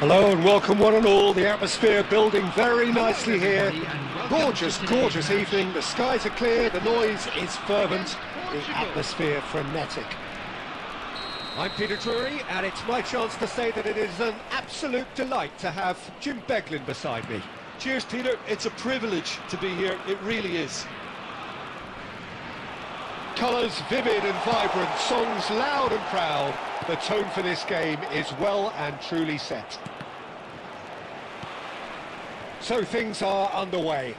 Hello and welcome one and all. The atmosphere building very nicely here. Gorgeous, gorgeous evening. The skies are clear, the noise is fervent, the atmosphere frenetic. I'm Peter Drury and it's my chance to say that it is an absolute delight to have Jim Beglin beside me. Cheers, Peter. It's a privilege to be here. It really is. Colours vivid and vibrant, songs loud and proud. The tone for this game is well and truly set. So things are underway.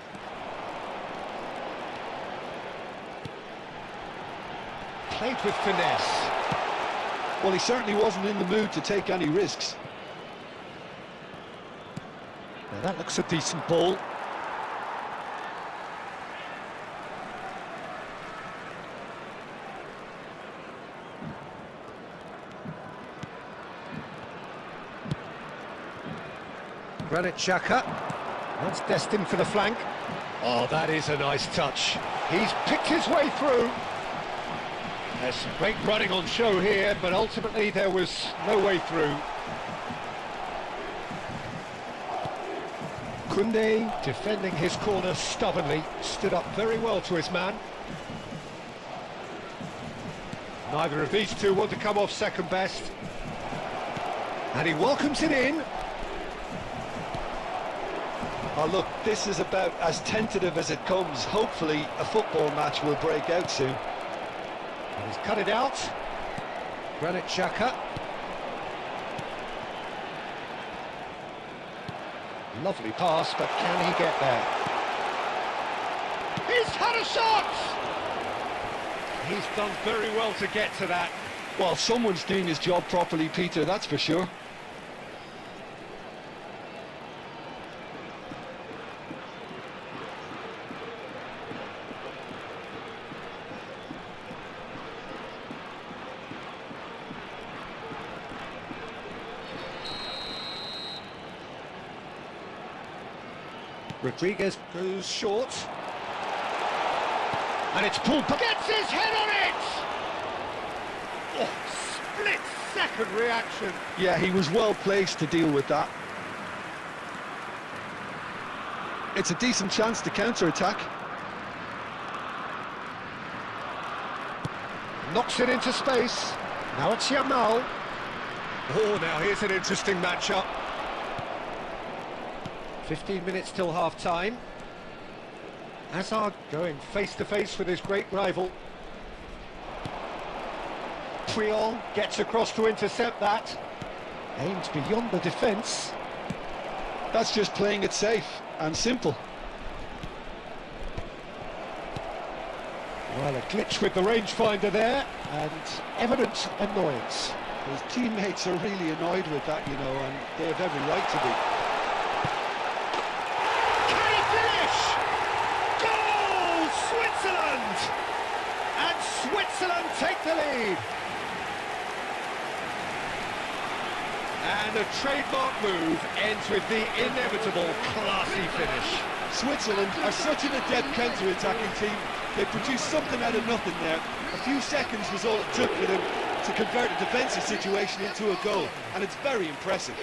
Played with finesse. Well, he certainly wasn't in the mood to take any risks. Now that looks a decent ball. Granit Xhaka, that's destined for the flank. Oh, that is a nice touch. He's picked his way through. There's some great running on show here, but ultimately there was no way through. Koundé, defending his corner stubbornly, stood up very well to his man. Neither of these two want to come off second best. And he welcomes it in. Oh, look, this is about as tentative as it comes. Hopefully, a football match will break out soon. And he's cut it out. Granit Xhaka. Lovely pass, but can he get there? He's had a shot! He's done very well to get to that. Well, someone's doing his job properly, Peter, that's for sure. Rodriguez goes short. And it's pulled back. Gets his head on it! Oh, split-second reaction. Yeah, he was well placed to deal with that. It's a decent chance to counter-attack. Knocks it into space. Now it's Yamal. Oh, now here's an interesting matchup. 15 minutes till half-time. Hazard going face-to-face with his great rival. Puyol gets across to intercept that. Aims beyond the defence. That's just playing it safe and simple. Well, a glitch with the rangefinder there, and evident annoyance. His teammates are really annoyed with that, you know, and they have every right to be. And Switzerland take the lead. And a trademark move ends with the inevitable classy finish. Switzerland are such an adept counter-attacking team. They produced something out of nothing there. A few seconds was all it took for them to convert a defensive situation into a goal, and it's very impressive.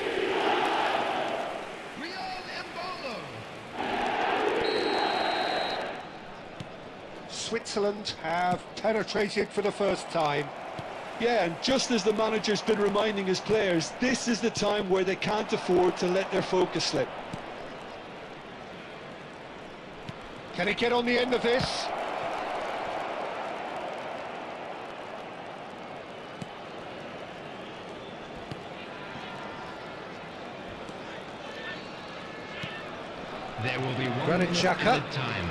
Switzerland have penetrated for the first time. Yeah, and just as the manager's been reminding his players, this is the time where they can't afford to let their focus slip. Can he get on the end of this? There will be one Granit Xhaka. time.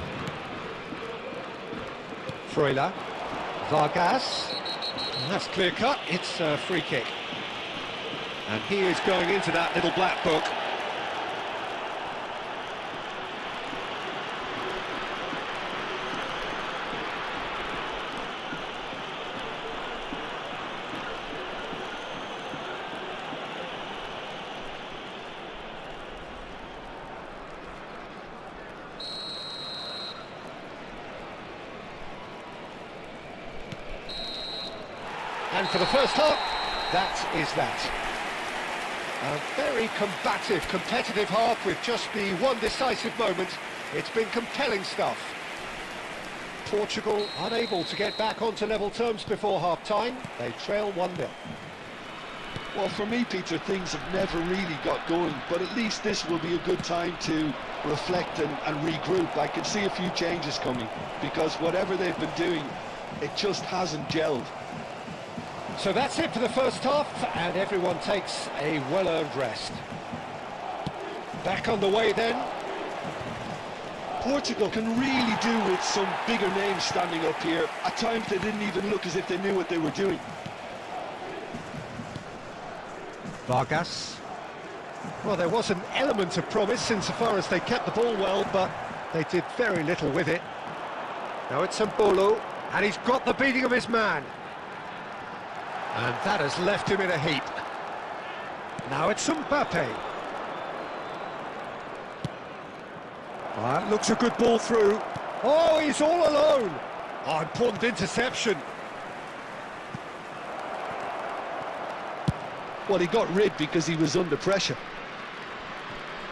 Freuler. Vargas. And that's clear cut. It's a free kick. And he is going into that little black book. And for the first half, that is that. A very combative, competitive half with just the one decisive moment. It's been compelling stuff. Portugal unable to get back onto level terms before half-time. They trail 1-0. Well, for me, Peter, things have never really got going, but at least this will be a good time to reflect and regroup. I can see a few changes coming, because whatever they've been doing, it just hasn't gelled. So that's it for the first half, and everyone takes a well-earned rest. Back on the way then. Portugal can really do with some bigger names standing up here. At times they didn't even look as if they knew what they were doing. Vargas. Well, there was an element of promise insofar as they kept the ball well, but they did very little with it. Now it's Mbolo, and he's got the beating of his man. And that has left him in a heap. Now it's Mbappe. That looks a good ball through. Oh, he's all alone. Oh, important interception. Well, he got rid because he was under pressure.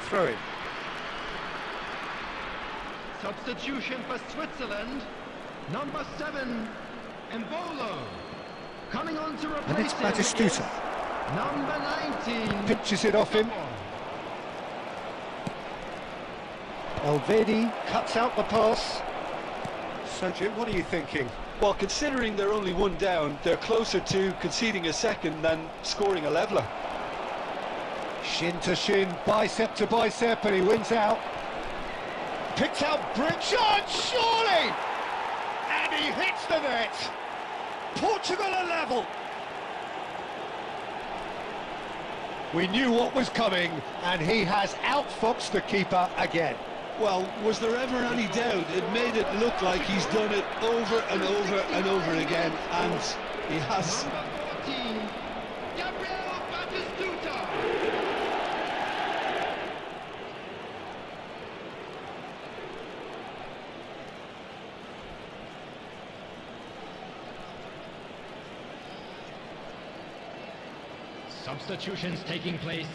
Throw in. Substitution for Switzerland. Number 7, Mbolo. Coming on to replace And it's Batistuta. Number 19. Pitches it off him. Elvedi cuts out the pass. So, Jim, what are you thinking? Well, considering they're only one down, they're closer to conceding a second than scoring a leveller. Shin to shin, bicep to bicep, and he wins out. Picks out Bridget, surely! And he hits the net. Portugal are level. We knew what was coming, and he has outfoxed the keeper again. Well, was there ever any doubt? It made it look like he's done it over and over and over again, and he has. Number 14, Gabriel Batistuta. Substitutions taking place.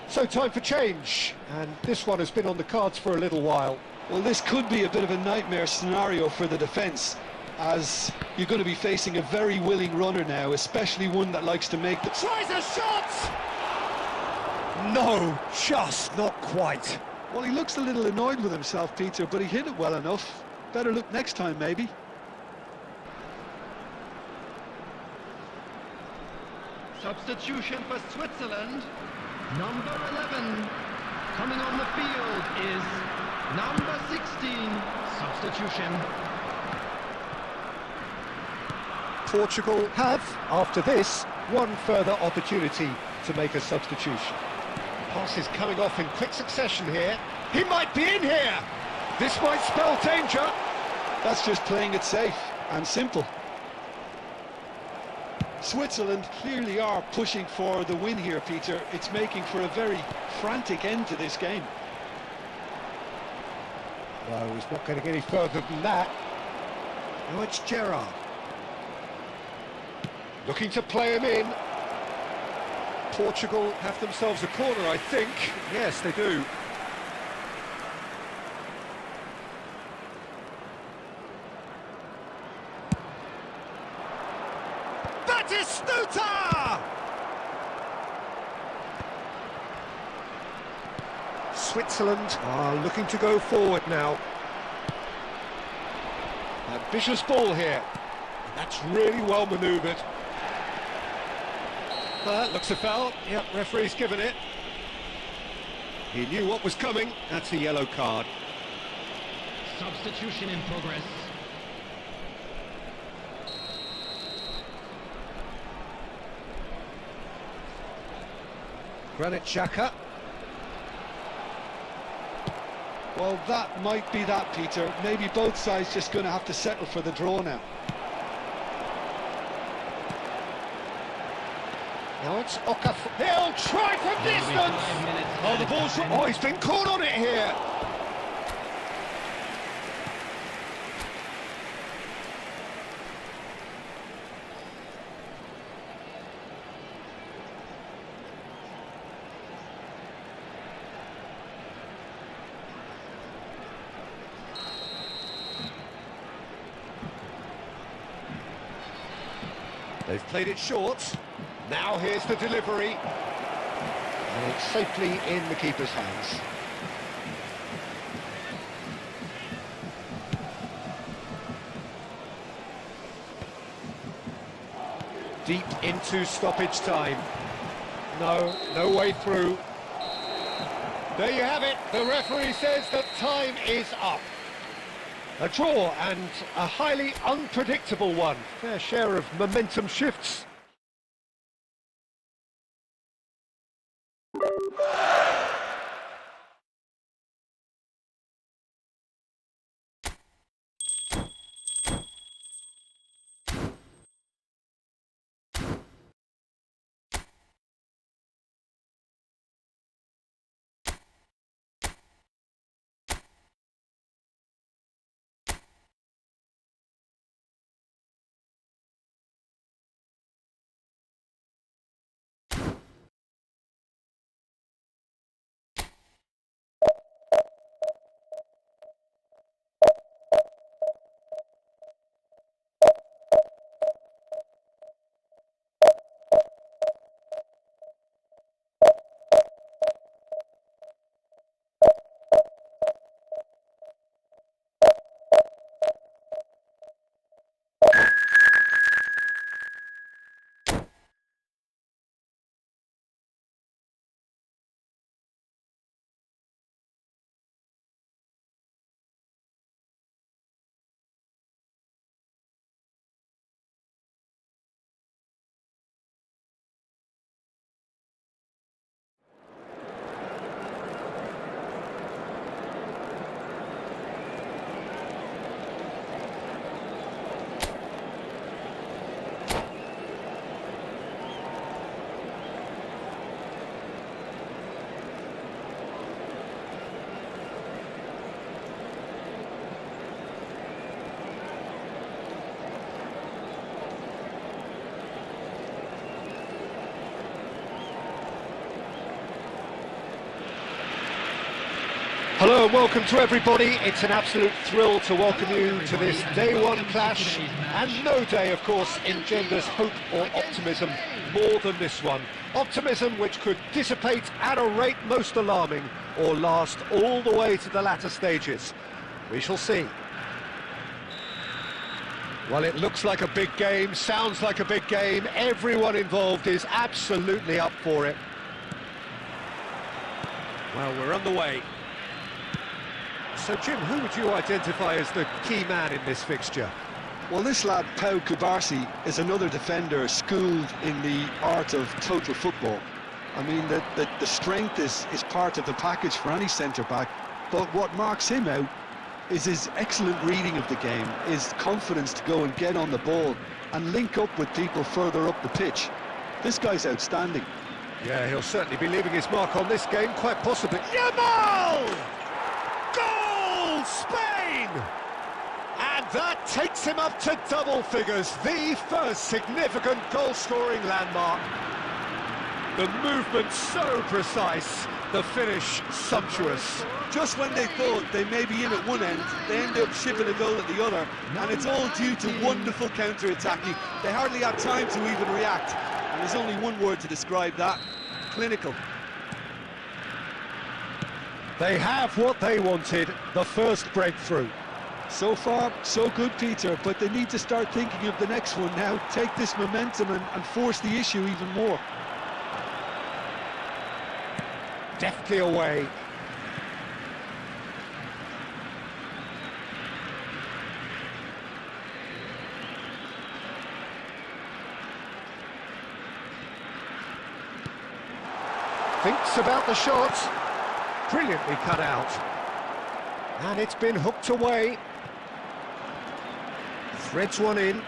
So time for change, and this one has been on the cards for a little while. Well, this could be a bit of a nightmare scenario for the defence, as you're going to be facing a very willing runner now, especially one that likes to make the... Tries a shot! No, just not quite. Well, he looks a little annoyed with himself, Peter, but he hit it well enough. Better look next time, maybe. Substitution for Switzerland. Number 11. Coming on the field is number 16. Substitution. Portugal have, after this, one further opportunity to make a substitution. Pass is coming off in quick succession here. He might be in here! This might spell danger. That's just playing it safe and simple. Switzerland clearly are pushing for the win here, Peter. It's making for a very frantic end to this game. No, he's not getting any further than that. Now it's Gerrard. Looking to play him in. Portugal have themselves a corner, I think. Yes, they do. Batistuta! Switzerland are looking to go forward now. Ambitious ball here. That's really well manoeuvred. That looks a foul. Yep, referee's given it. He knew what was coming. That's a yellow card. Substitution in progress. Granit Xhaka. Well, that might be that, Peter. Maybe both sides just going to have to settle for the draw now. Now it's Okafor. He'll try from distance! Oh, the ball's... Oh, he's been caught on it here! They've played it short. Now here's the delivery. And it's safely in the keeper's hands. Deep into stoppage time. No way through. There you have it. The referee says that time is up. A draw, and a highly unpredictable one. Fair share of momentum shifts. Hello and welcome to everybody. It's an absolute thrill to welcome you to this day one clash, and no day of course engenders hope or optimism more than this one. Optimism which could dissipate at a rate most alarming or last all the way to the latter stages. We shall see. Well, it looks like a big game, sounds like a big game. Everyone involved is absolutely up for it. Well, we're underway. So, Jim, who would you identify as the key man in this fixture? Well, this lad, Pau Kubarsi, is another defender schooled in the art of total football. I mean, the strength is part of the package for any centre-back, but what marks him out is his excellent reading of the game, his confidence to go and get on the ball and link up with people further up the pitch. This guy's outstanding. Yeah, he'll certainly be leaving his mark on this game, quite possibly. Yamal! Goal! Spain! And that takes him up to double figures, the first significant goal-scoring landmark. The movement so precise, the finish sumptuous. Just when they thought they may be in at one end, they end up shipping a goal at the other, and it's all due to wonderful counter-attacking. They hardly had time to even react, and there's only one word to describe that: clinical. They have what they wanted, the first breakthrough. So far, so good, Peter, but they need to start thinking of the next one now. Take this momentum and force the issue even more. Deftly away. Thinks about the shot. Brilliantly cut out. And it's been hooked away. Threads one in.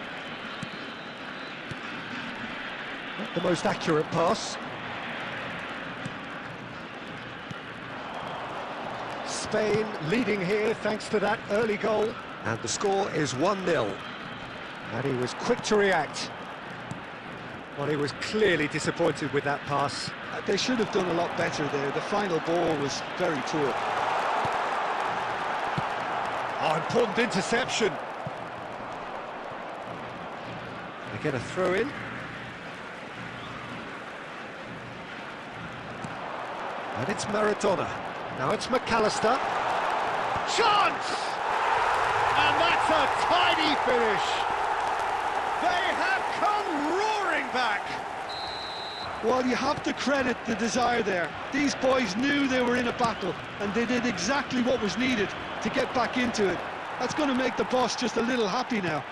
Not the most accurate pass. Spain leading here thanks to that early goal. And the score is 1-0. And he was quick to react. Well, he was clearly disappointed with that pass. They should have done a lot better there. The final ball was very poor. Oh, important interception. They get a throw in. And it's Maradona. Now it's McAllister. Chance! And that's a tidy finish. They have come roaring back. Well, you have to credit the desire there. These boys knew they were in a battle, and they did exactly what was needed to get back into it. That's going to make the boss just a little happy now.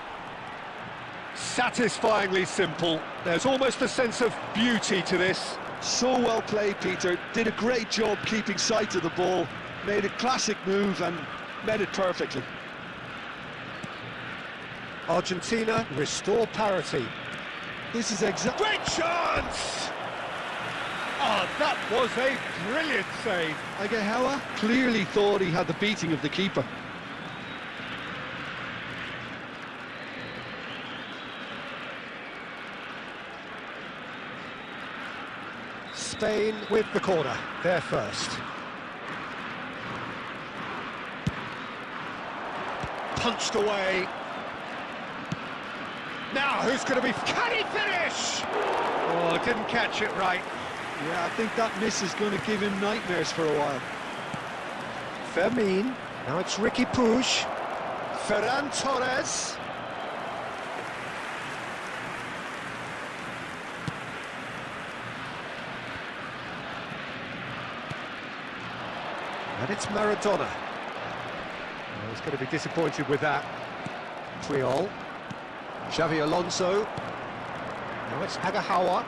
Satisfyingly simple. There's almost a sense of beauty to this. So well played, Peter. Did a great job keeping sight of the ball. Made a classic move and met it perfectly. Argentina restore parity. This is exactly... Great chance! Oh, that was a brilliant save. Agahawa clearly thought he had the beating of the keeper. Spain with the corner, they're first. Punched away. Now, who's going to be... Can he finish? Oh, didn't catch it right. Yeah, I think that miss is going to give him nightmares for a while. Fermin. Now it's Ricky Puig. Ferran Torres. And it's Maradona. Oh, he's going to be disappointed with that. Triol. Xavi Alonso. Now it's Agahawa.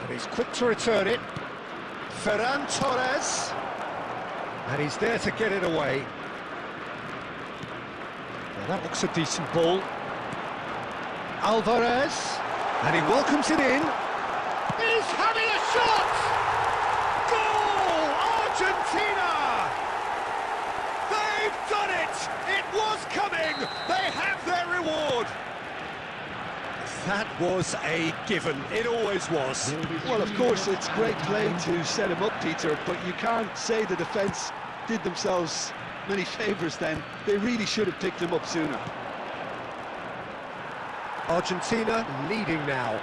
And he's quick to return it. Ferran Torres. And he's there to get it away. Well, that looks a decent ball. Alvarez. And he welcomes it in. He's having a shot! Goal! Argentina! They've done it! It was coming! They have their reward! That was a given. It always was. Well, of course, it's great play to set him up, Peter, but you can't say the defence did themselves many favours then. They really should have picked him up sooner. Argentina leading now.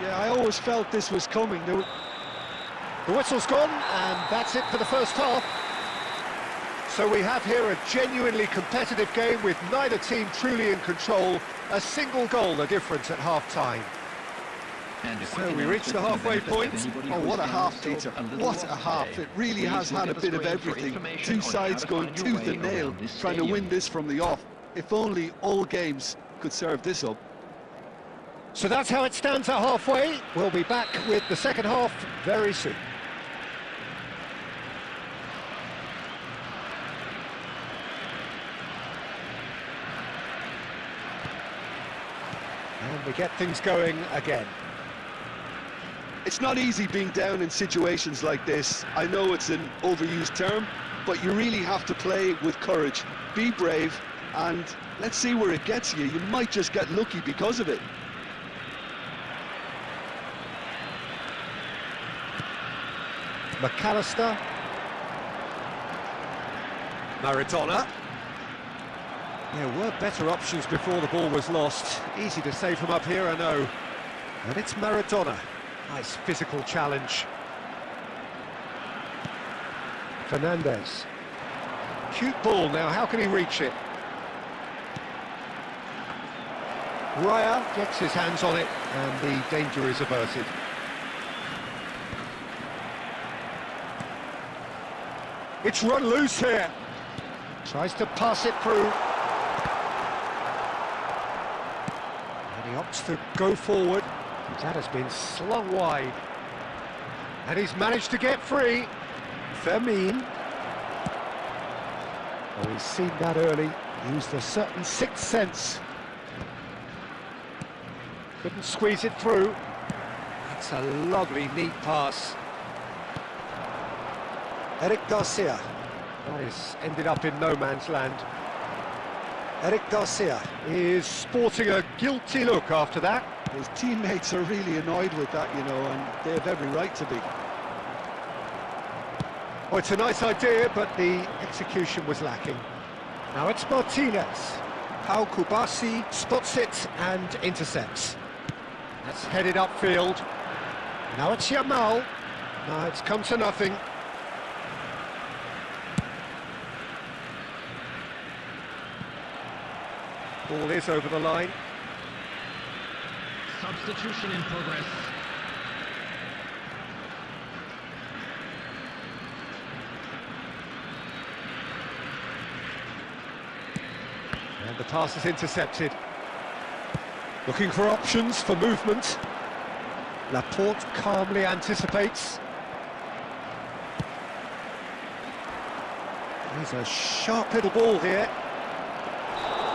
Yeah, I always felt this was coming. The whistle's gone, and that's it for the first half. So we have here a genuinely competitive game with neither team truly in control. A single goal the difference at half-time. So we reach the halfway point. Oh, what a half, Peter. What a half. It really has had a bit of everything. Two sides going tooth and nail, trying to win this from the off. If only all games could serve this up. So that's how it stands at halfway. We'll be back with the second half very soon. And we get things going again. It's not easy being down in situations like this. I know it's an overused term, but you really have to play with courage. Be brave, and let's see where it gets you. You might just get lucky because of it. McAllister. Maradona. There were better options before the ball was lost. Easy to save from up here, I know. And it's Maradona. Nice physical challenge. Fernandez. Cute ball now, how can he reach it? Raya gets his hands on it, and the danger is averted. It's run loose here. Tries to pass it through. And he opts to go forward. That has been slung wide. And he's managed to get free. Fermin. Oh, he's seen that early. Used a certain sixth sense. Couldn't squeeze it through. That's a lovely, neat pass. Eric Garcia. That has ended up in no man's land. Eric Garcia is sporting a guilty look after that. His teammates are really annoyed with that, you know, and they have every right to be. Oh, it's a nice idea, but the execution was lacking. Now it's Martinez. Pau Kubasi spots it and intercepts. That's headed upfield. Now it's Yamal. No, it's come to nothing. Ball is over the line. Substitution in progress. And the pass is intercepted. Looking for options for movement. Laporte calmly anticipates. He's a sharp little ball here.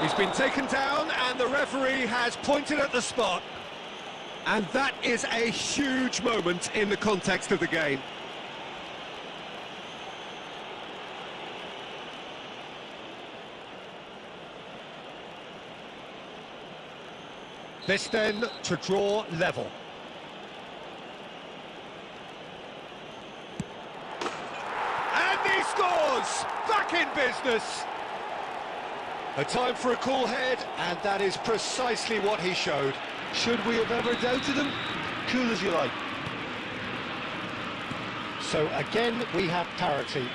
He's been taken down and the referee has pointed at the spot. And that is a huge moment in the context of the game. This then to draw level. And he scores! Back in business! A time for a cool head, and that is precisely what he showed. Should we have ever doubted him? Cool as you like. So again, we have parity.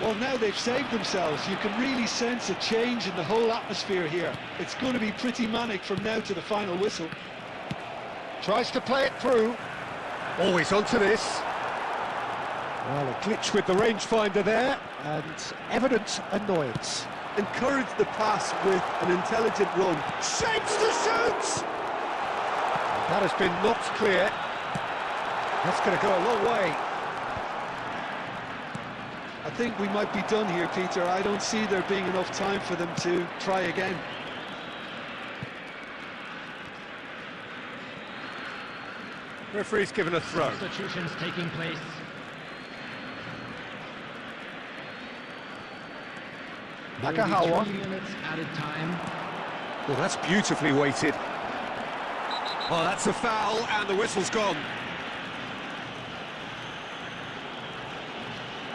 Well, now they've saved themselves. You can really sense a change in the whole atmosphere here. It's going to be pretty manic from now to the final whistle. Tries to play it through. Always onto this. Well, a glitch with the rangefinder there, and evident annoyance. Encourage the pass with an intelligent run. Shapes to shoot! That has been knocked clear. That's going to go a long way. I think we might be done here, Peter. I don't see there being enough time for them to try again. Referee's given a throw. Substitutions taking place. Nakahawa. 3 minutes added time. Well, that's beautifully weighted. Oh, that's a foul, and the whistle's gone.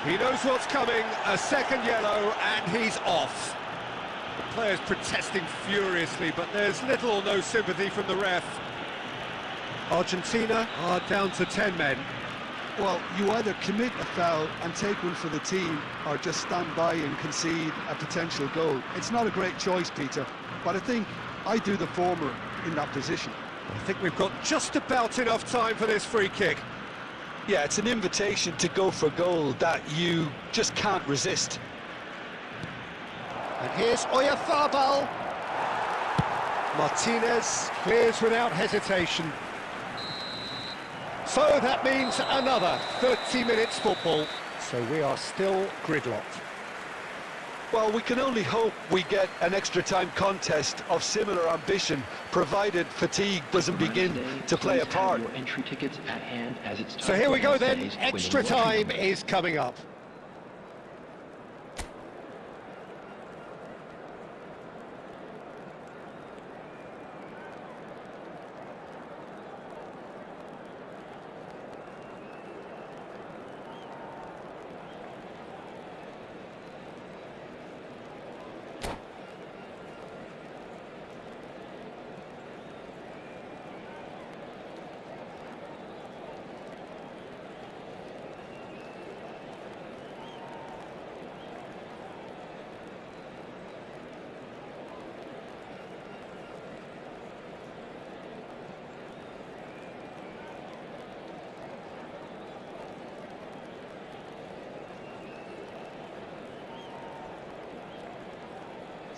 He knows what's coming, a second yellow, and he's off. The player's protesting furiously, but there's little or no sympathy from the ref. Argentina are down to 10 men. Well, you either commit a foul and take one for the team, or just stand by and concede a potential goal. It's not a great choice, Peter, but I think I do the former in that position. I think we've got just about enough time for this free kick. Yeah, it's an invitation to go for goal that you just can't resist. And here's Oyarzabal. Martinez clears without hesitation. So that means another 30 minutes football. So we are still gridlocked. Well, we can only hope we get an extra time contest of similar ambition, provided fatigue doesn't begin to play a part. Your entry tickets at hand as it's So here we go then, extra time is coming up.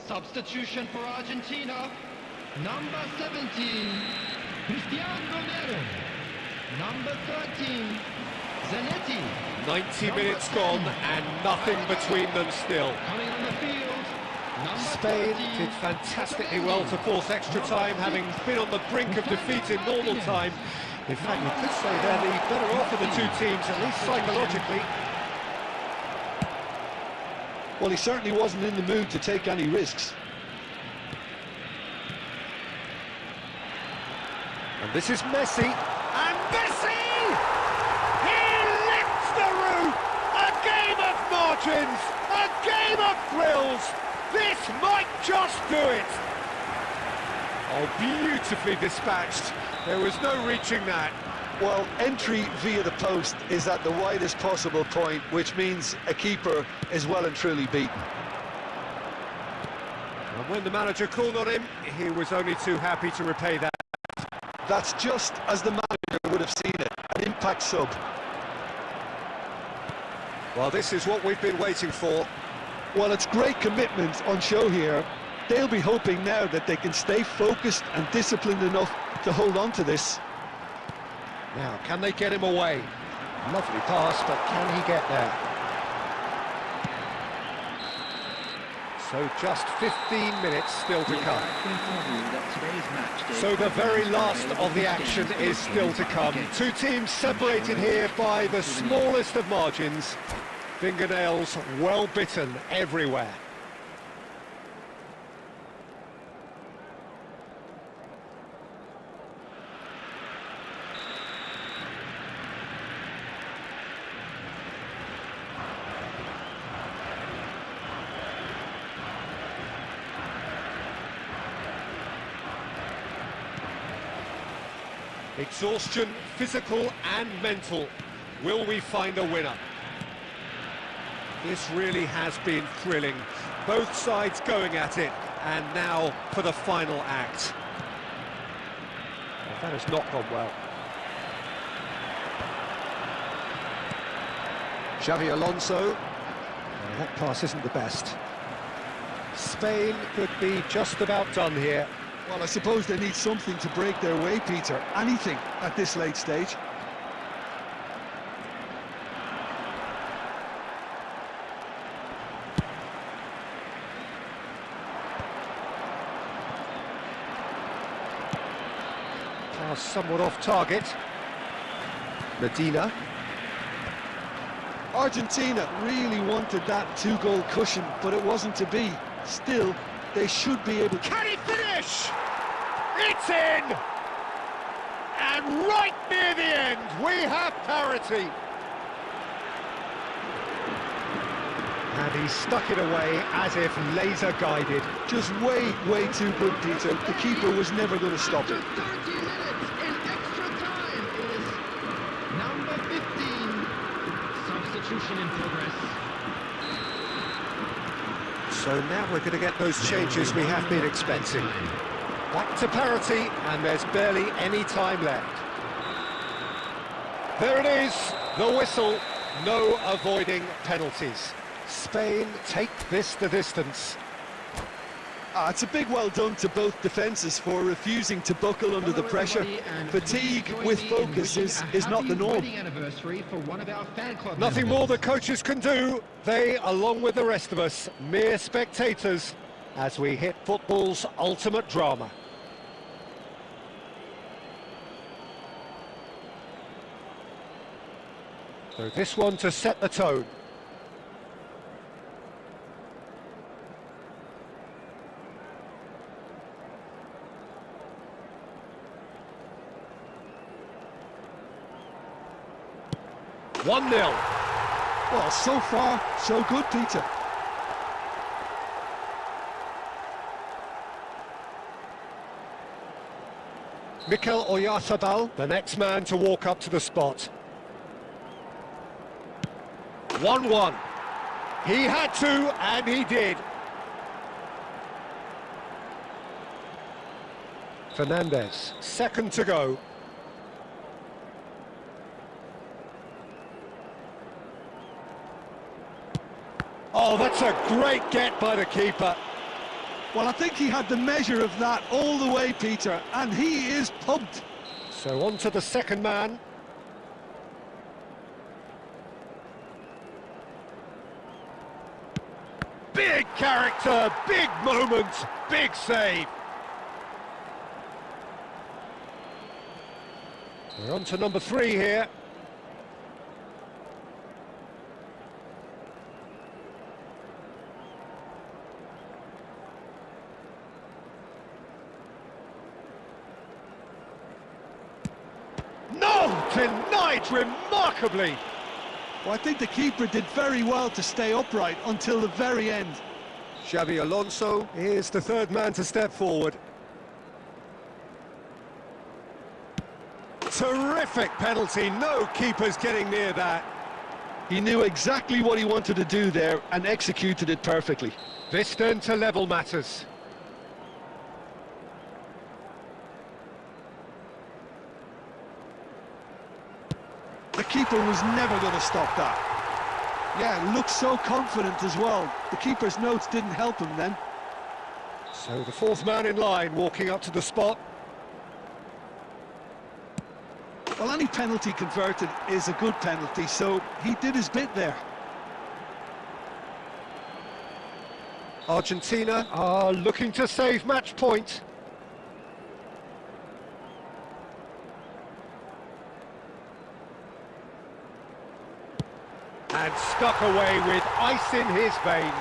Substitution for Argentina. Number 17, Cristiano Romero. Number 13, Zanetti. 90 minutes gone and nothing between them still. Coming on the field. Number Spain 13, did fantastically well to force extra time, having been on the brink of defeat in normal time. In fact, you could say they're the better off of the two teams, at least psychologically. Well, he certainly wasn't in the mood to take any risks. And this is Messi. And Messi! He lifts the roof! A game of margins! A game of thrills! This might just do it! Oh, beautifully dispatched. There was no reaching that. Well, entry via the post is at the widest possible point, which means a keeper is well and truly beaten. And when the manager called on him, he was only too happy to repay that. That's just as the manager would have seen it, an impact sub. Well, this is what we've been waiting for. Well, it's great commitment on show here. They'll be hoping now that they can stay focused and disciplined enough to hold on to this. Now, can they get him away? Lovely pass, but can he get there? So just 15 minutes still to come. So the very last of the action is still to come. Two teams separated here by the smallest of margins. Fingernails well bitten everywhere. Exhaustion, physical and mental. Will we find a winner? This really has been thrilling. Both sides going at it, and now for the final act. Well, that has not gone well. Xavi Alonso. Well, that pass isn't the best. Spain could be just about done here. Well, I suppose they need something to break their way, Peter. Anything at this late stage. Pass somewhat off target. Medina. Argentina really wanted that two-goal cushion, but it wasn't to be. Still, they should be able to... Can he finish? It's in! And right near the end, we have parity. And he stuck it away as if laser-guided. Just way, way too good, Peter. The keeper was never going to stop it. 30 minutes in extra time is number 15. Substitution in progress. So now we're going to get those changes we have been expecting. Back to parity, and there's barely any time left. There it is, the whistle. No avoiding penalties. Spain take this the distance. It's a big well done to both defences for refusing to buckle under the pressure. Fatigue with focus is not the norm. Nothing more the coaches can do. They, along with the rest of us, mere spectators, as we hit football's ultimate drama. So this one to set the tone. One 0. Well, so far, so good, Peter. Mikel Oyarzabal, the next man to walk up to the spot. 1-1. He had to, and he did. Fernandez, second to go. Oh, that's a great get by the keeper. Well, I think he had the measure of that all the way, Peter, and he is pumped. So on to the second man. Big character, big moment, big save. We're on to number 3 here. Denied remarkably. Well, I think the keeper did very well to stay upright until the very end. Xavi Alonso is the third man to step forward. Terrific Terrific penalty, no keepers getting near that. He knew exactly what he wanted to do there and executed it perfectly. This then to level matters. The keeper was never going to stop that. Yeah, looked so confident as well. The keeper's notes didn't help him then. So the fourth man in line walking up to the spot. Well, any penalty converted is a good penalty, so he did his bit there. Argentina are looking to save match point. And stuck away with ice in his veins.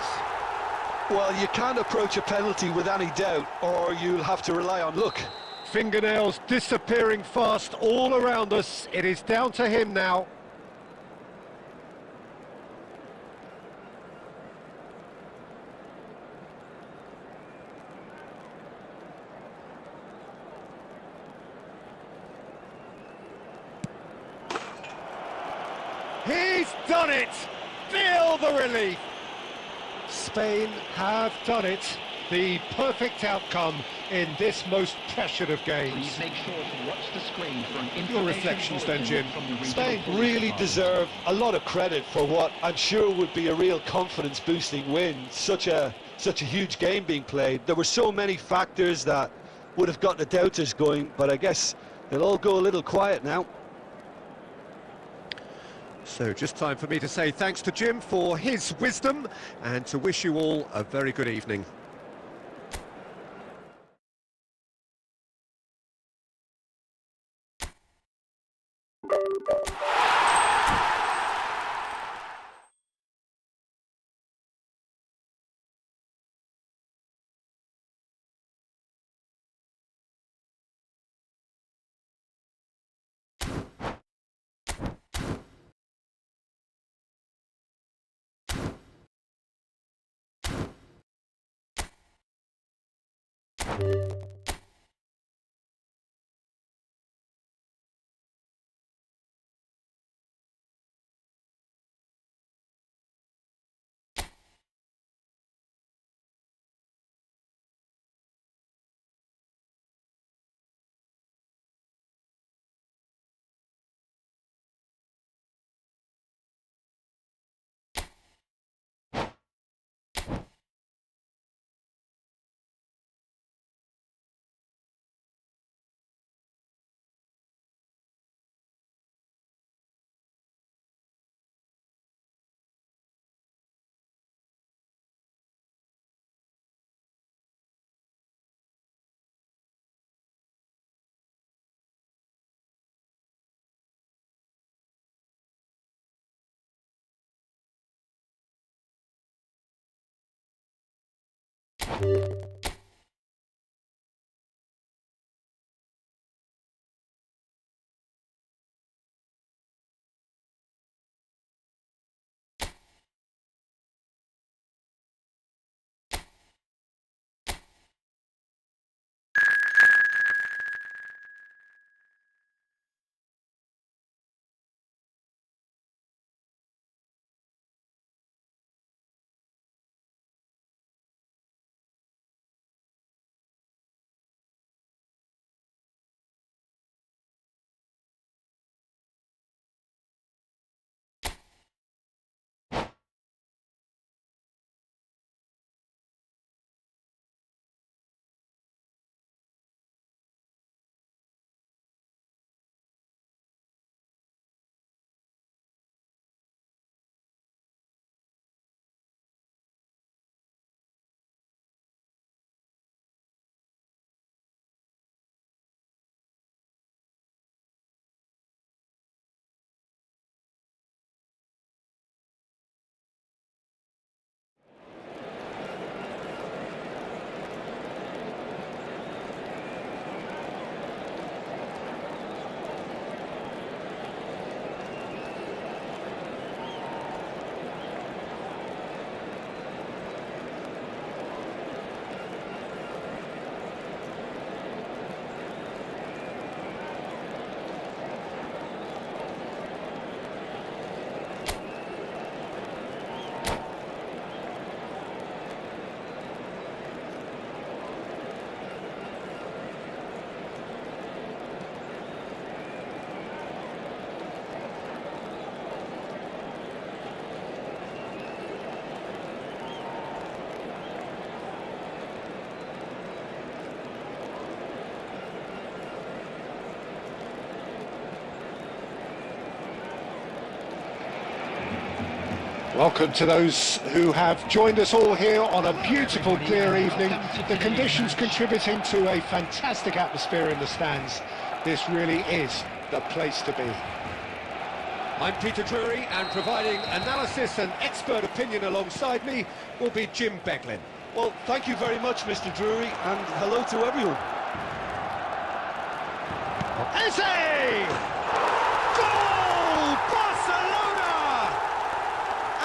Well, you can't approach a penalty with any doubt, or you'll have to rely on luck. Fingernails disappearing fast all around us. It is down to him now. He's done it! Feel the relief! Spain have done it. The perfect outcome in this most pressured of games. Please make sure to watch the screen for an Your information reflections then, bulletin Jim. from the regional Spain police really department. deserve a lot of credit for what I'm sure would be a real confidence-boosting win. Such a huge game being played. There were so many factors that would have got the doubters going, but I guess they'll all go a little quiet now. So just time for me to say thanks to Jim for his wisdom and to wish you all a very good evening. Welcome to those who have joined us all here on a beautiful, clear evening. The conditions contributing to a fantastic atmosphere in the stands. This really is the place to be. I'm Peter Drury, and providing analysis and expert opinion alongside me will be Jim Beglin. Well, thank you very much, Mr. Drury, and hello to everyone. Eze! Goal! Barcelona!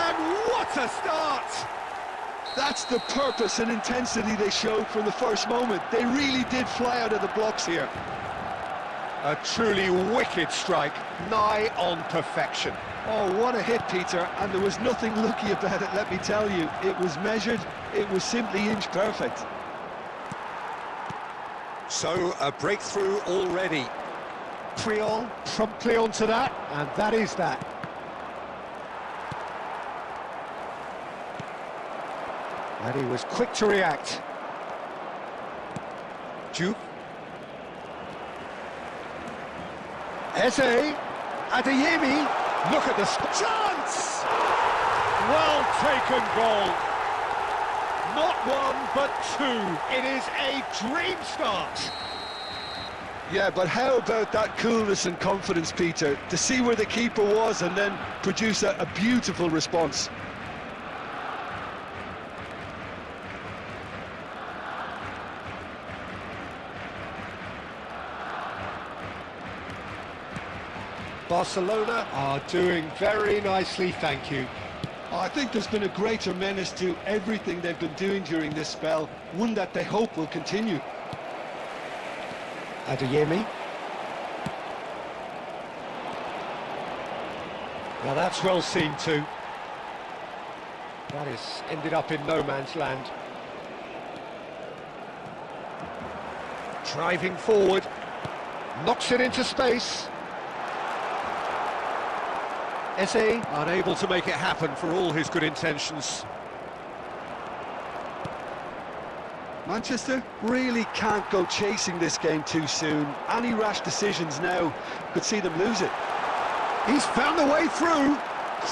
And what a start! That's the purpose and intensity they showed from the first moment. They really did fly out of the blocks here. A truly wicked strike, nigh on perfection. Oh, what a hit, Peter, and there was nothing lucky about it, let me tell you. It was measured, it was simply inch perfect. So, a breakthrough already. Priol promptly onto that, and that is that. And he was quick to react. Juke. Eze, Adeyemi, look at the chance! Well taken goal. Not one, but two. It is a dream start. Yeah, but how about that coolness and confidence, Peter, to see where the keeper was and then produce a beautiful response. Barcelona are doing very nicely, thank you. I think there's been a greater menace to everything they've been doing during this spell, one that they hope will continue. Adeyemi. Now that's well seen too. That has ended up in no man's land. Driving forward, knocks it into space. Eze unable to make it happen for all his good intentions. Manchester really can't go chasing this game too soon. Any rash decisions now could see them lose it. He's found a way through.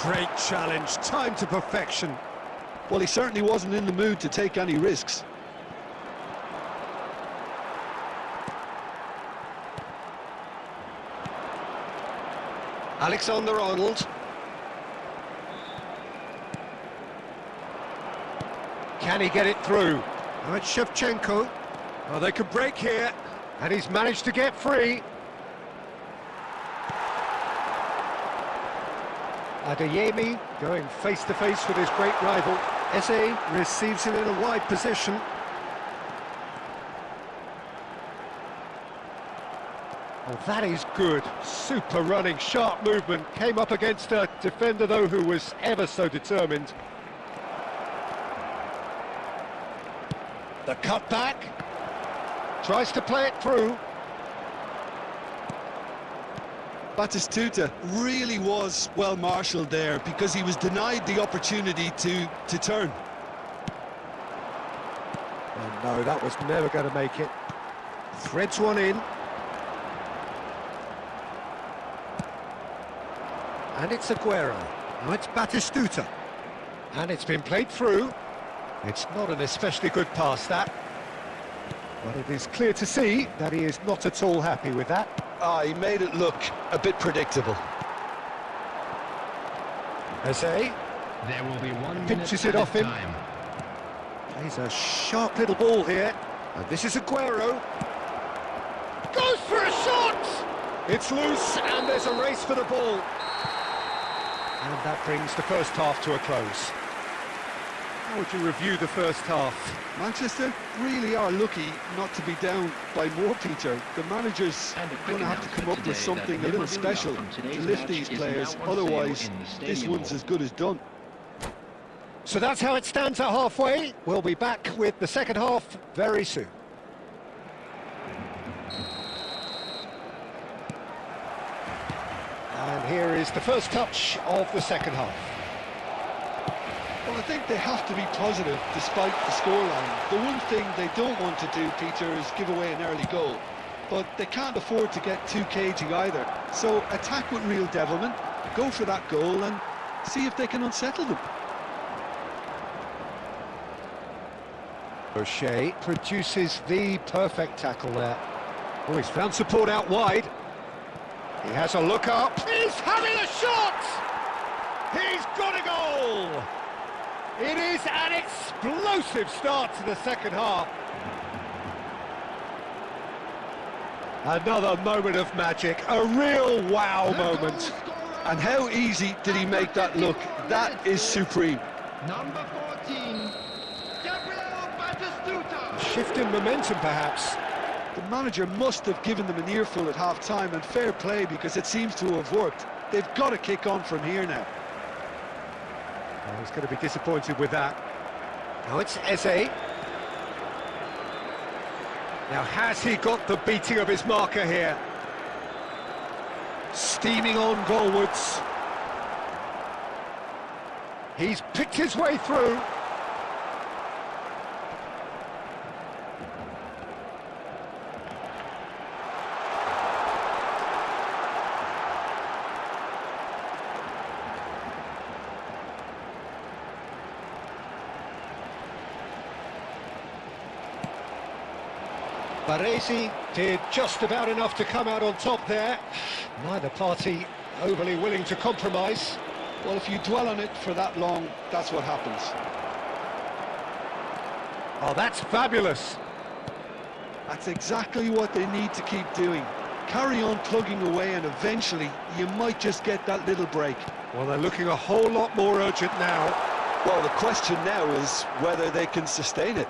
Great challenge, time to perfection. Well, he certainly wasn't in the mood to take any risks. Alexander-Arnold. Can he get it through? Now it's Shevchenko. Oh, they could break here, and he's managed to get free. Adeyemi going face to face with his great rival. Eze receives him in a wide position. Oh, that is good. Super running, sharp movement. Came up against a defender, though, who was ever so determined. The cutback. Tries to play it through. Batistuta really was well marshalled there because he was denied the opportunity to turn. Oh, no, that was never going to make it. Threads one in. And it's Aguero. Now it's Batistuta. And it's been played through. It's not an especially good pass, that. But it is clear to see that he is not at all happy with that. He made it look a bit predictable. Eze There will be 1 minute pinches it off him. time. Plays a sharp little ball here. And this is Aguero. Goes for a shot! It's loose, and there's a race for the ball. And that brings the first half to a close. How would you review the first half? Manchester really are lucky not to be down by more, Peter. The manager's going to have to come up with something a little special to lift these players, otherwise this one's as good as done. So that's how it stands at halfway. We'll be back with the second half very soon. And here is the first touch of the second half. Well, I think they have to be positive despite the scoreline. The one thing they don't want to do, Peter, is give away an early goal. But they can't afford to get too cagey either. So attack with real devilment, go for that goal and See if they can unsettle them. O'Shea produces the perfect tackle there. Oh, he's found support out wide. He has a look up. He's having a shot! He's got a goal! It is an explosive start to the second half. Another moment of magic, a real wow moment. And how easy did he make that look? That is supreme. Number 14, Dstuds. Shift in momentum, perhaps. The manager must have given them an earful at half-time, and fair play because it seems to have worked. They've got to kick on from here now. Oh, he's going to be disappointed with that. Now it's Eze. Now has he got the beating of his marker here? Steaming on goalwards. He's picked his way through. Baresi did just about enough to come out on top there. Neither party overly willing to compromise. Well, if you dwell on it for that long, that's what happens. Oh, that's fabulous. That's exactly what they need to keep doing. Carry on plugging away, and eventually you might just get that little break. Well, they're looking a whole lot more urgent now. Well, the question now is whether they can sustain it.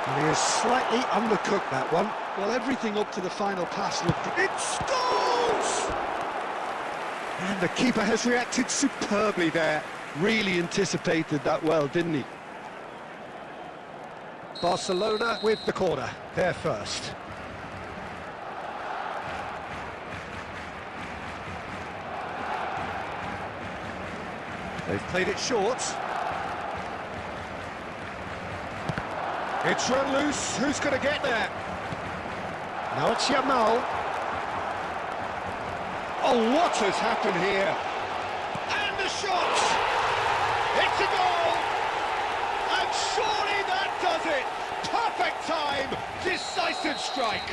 And he has slightly undercooked that one. Well, everything up to the final pass looked... It scores! And the keeper has reacted superbly there. Really anticipated that well, didn't he? Barcelona with the corner, there first. They've played it short. It's run loose, who's going to get there? Now it's Yamal. Oh, what has happened here? And the shot! It's a goal! And surely that does it! Perfect time, decisive strike.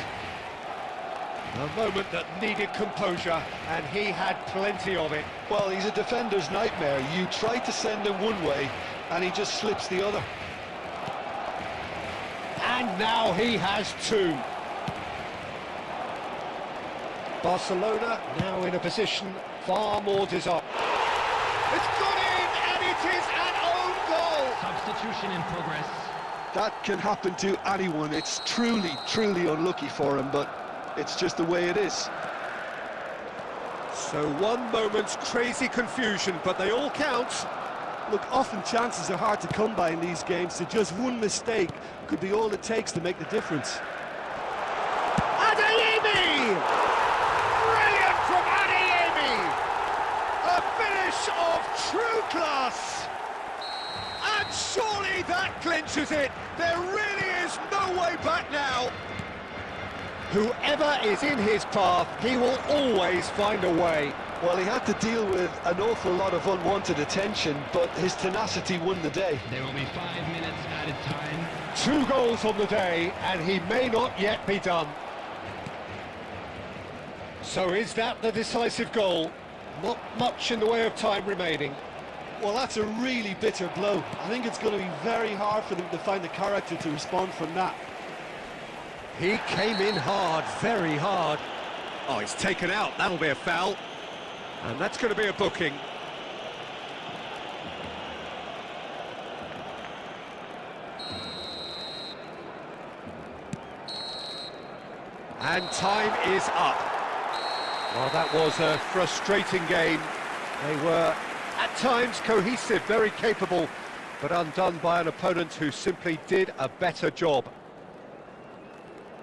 A moment that needed composure, and he had plenty of it. Well, he's a defender's nightmare. You try to send him one way, and he just slips the other. And now he has two. Barcelona now in a position far more desirable. It's got in, and it is an own goal. Substitution in progress. That can happen to anyone. It's truly, truly unlucky for him, but it's just the way it is. So one moment's crazy confusion, but they all count. Look, often chances are hard to come by in these games, so just one mistake could be all it takes to make the difference. Adeyemi! Brilliant from Adeyemi! A finish of true class! And surely that clinches it! There really is no way back now! Whoever is in his path, he will always find a way. Well, he had to deal with an awful lot of unwanted attention, but his tenacity won the day. There will be 5 minutes added time. 2 goals on the day, and he may not yet be done. So is that the decisive goal? Not much in the way of time remaining. Well, that's a really bitter blow. I think it's going to be very hard for them to find the character to respond from that. He came in hard, very hard. Oh, he's taken out, that'll be a foul. And that's going to be a booking. And time is up. Well, that was a frustrating game. They were, at times, cohesive, very capable, but undone by an opponent who simply did a better job.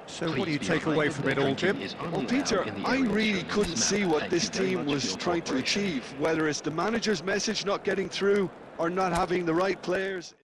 So what do you take away from it all, Jim? Well, Peter, I really couldn't see what this team was trying to achieve, whether it's the manager's message not getting through or not having the right players.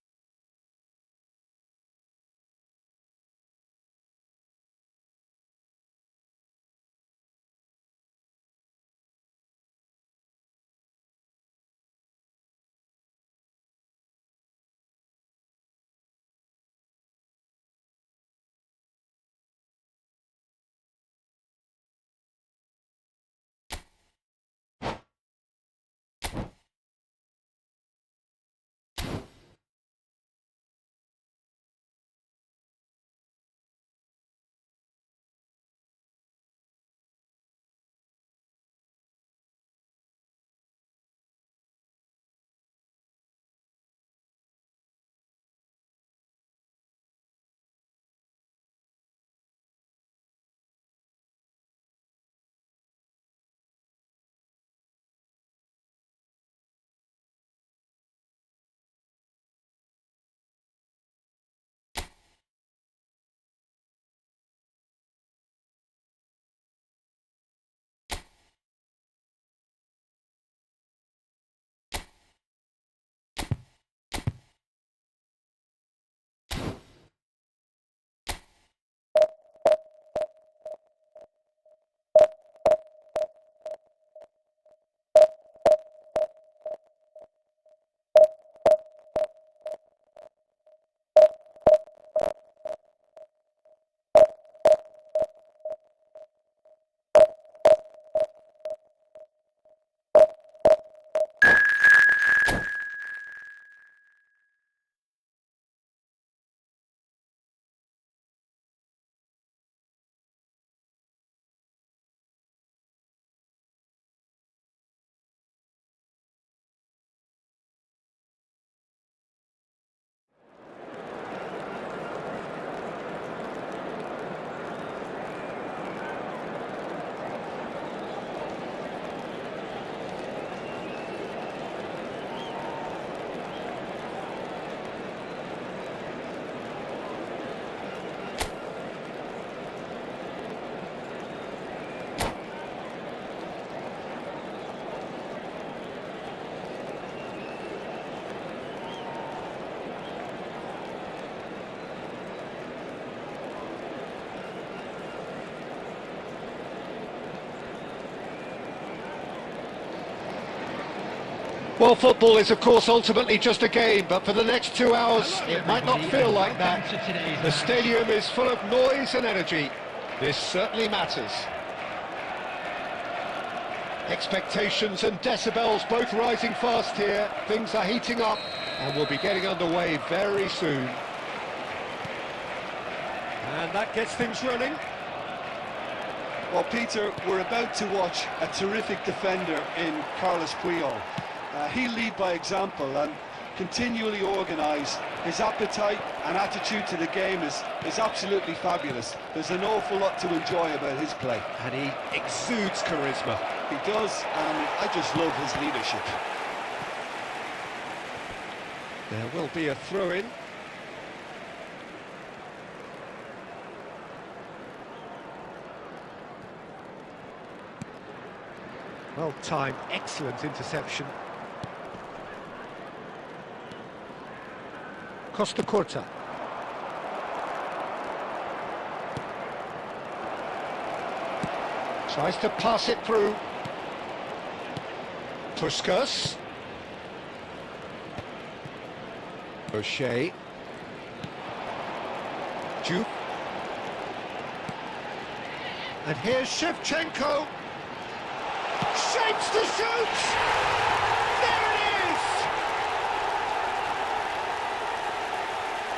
Well, football is, of course, ultimately just a game, but for the next 2 hours, it might not feel like that. The stadium is full of noise and energy. This certainly matters. Expectations and decibels both rising fast here. Things are heating up, and we'll be getting underway very soon. And that gets things running. Well, Peter, we're about to watch a terrific defender in Carlos Puyol. He'll lead by example and continually organise. His appetite and attitude to the game is absolutely fabulous. There's an awful lot to enjoy about his play. And he exudes charisma. He does, and I just love his leadership. There will be a throw-in. Well timed, excellent interception. Costa Corta. Tries to pass it through. Puskas. O'Shea. Jupe. And here's Shevchenko. Shapes to shoot! There it is!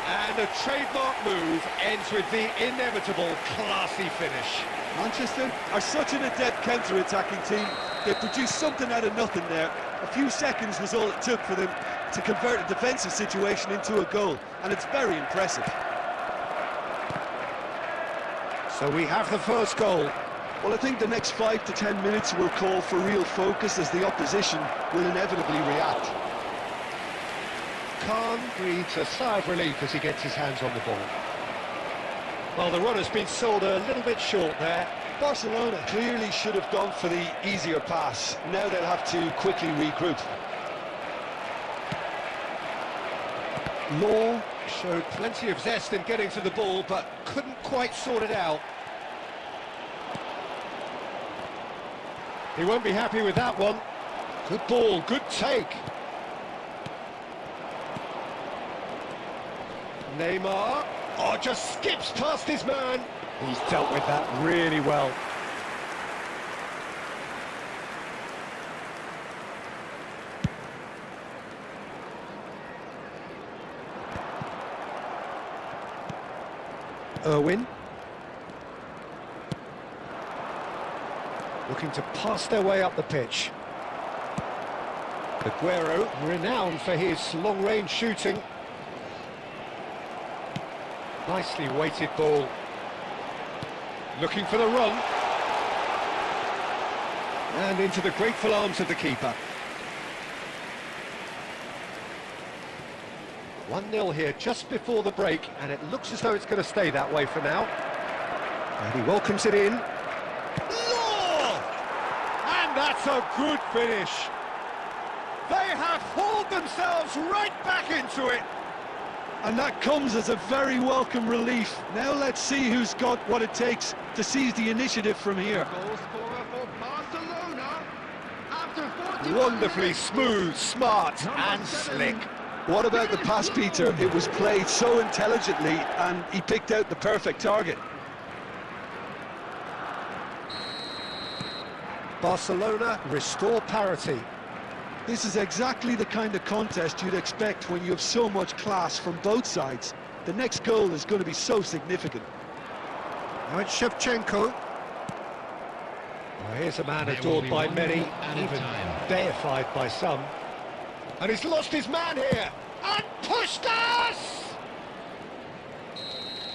And a trademark move ends with the inevitable classy finish. Manchester are such an adept counter-attacking team. They produced something out of nothing there. A few seconds was all it took for them to convert a defensive situation into a goal, and it's very impressive. So we have the first goal. Well, I think the next 5 to 10 minutes will call for real focus as the opposition will inevitably react. Khan breathes a sigh of relief as he gets his hands on the ball. Well, the run has been sold a little bit short there. Barcelona clearly should have gone for the easier pass. Now they'll have to quickly regroup. Law showed plenty of zest in getting to the ball, but couldn't quite sort it out. He won't be happy with that one. Good ball, good take. Neymar. Oh, just skips past his man. He's dealt with that really well. Irwin. Looking to pass their way up the pitch. Aguero, renowned for his long-range shooting. Nicely weighted ball. Looking for the run. And into the grateful arms of the keeper. 1-0 here just before the break, and it looks as though it's going to stay that way for now. And he welcomes it in. And that's a good finish. They have hauled themselves right back into it. And that comes as a very welcome relief. Now let's see who's got what it takes to seize the initiative from here. Goal scorer for Barcelona after 41 Wonderfully minutes. smooth, smart and slick. What about the pass, Peter? It was played so intelligently and he picked out the perfect target. Barcelona restore parity. This is exactly the kind of contest you'd expect when you have so much class from both sides. The next goal is going to be so significant. Now it's Shevchenko. Well, here's a man adored by many, even deified by some. And he's lost his man here. And Puskas!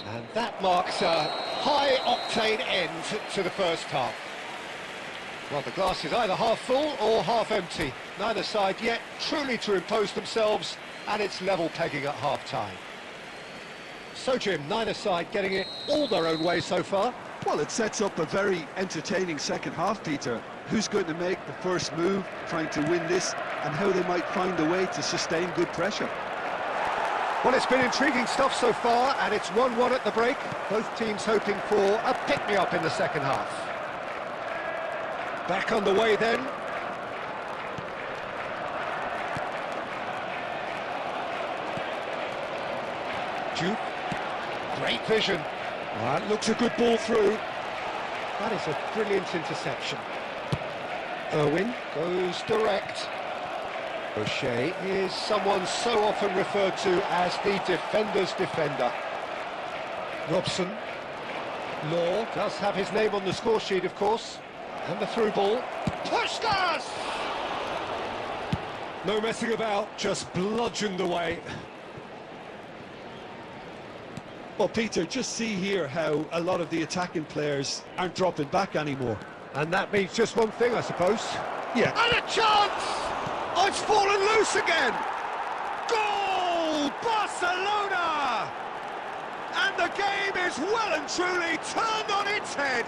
And that marks a high-octane end to the first half. Well, the glass is either half full or half empty. Neither side yet truly to impose themselves, and it's level pegging at half-time. So, Jim, neither side getting it all their own way so far. Well, it sets up a very entertaining second half, Peter. Who's going to make the first move, trying to win this, and how they might find a way to sustain good pressure. Well, it's been intriguing stuff so far, and it's 1-1 at the break. Both teams hoping for a pick-me-up in the second half. Back underway then. Jude. Great vision. That looks a good ball through. That is a brilliant interception. Irwin goes direct. O'Shea is someone so often referred to as the defender's defender. Robson. Law does have his name on the score sheet, of course. And the through ball. Puskas! No messing about, just bludgeoned away. Well, Peter, just see here how a lot of the attacking players aren't dropping back anymore. And that means just one thing, I suppose. Yeah. And a chance! Oh, it's fallen loose again! Goal! Barcelona! And the game is well and truly turned on its head.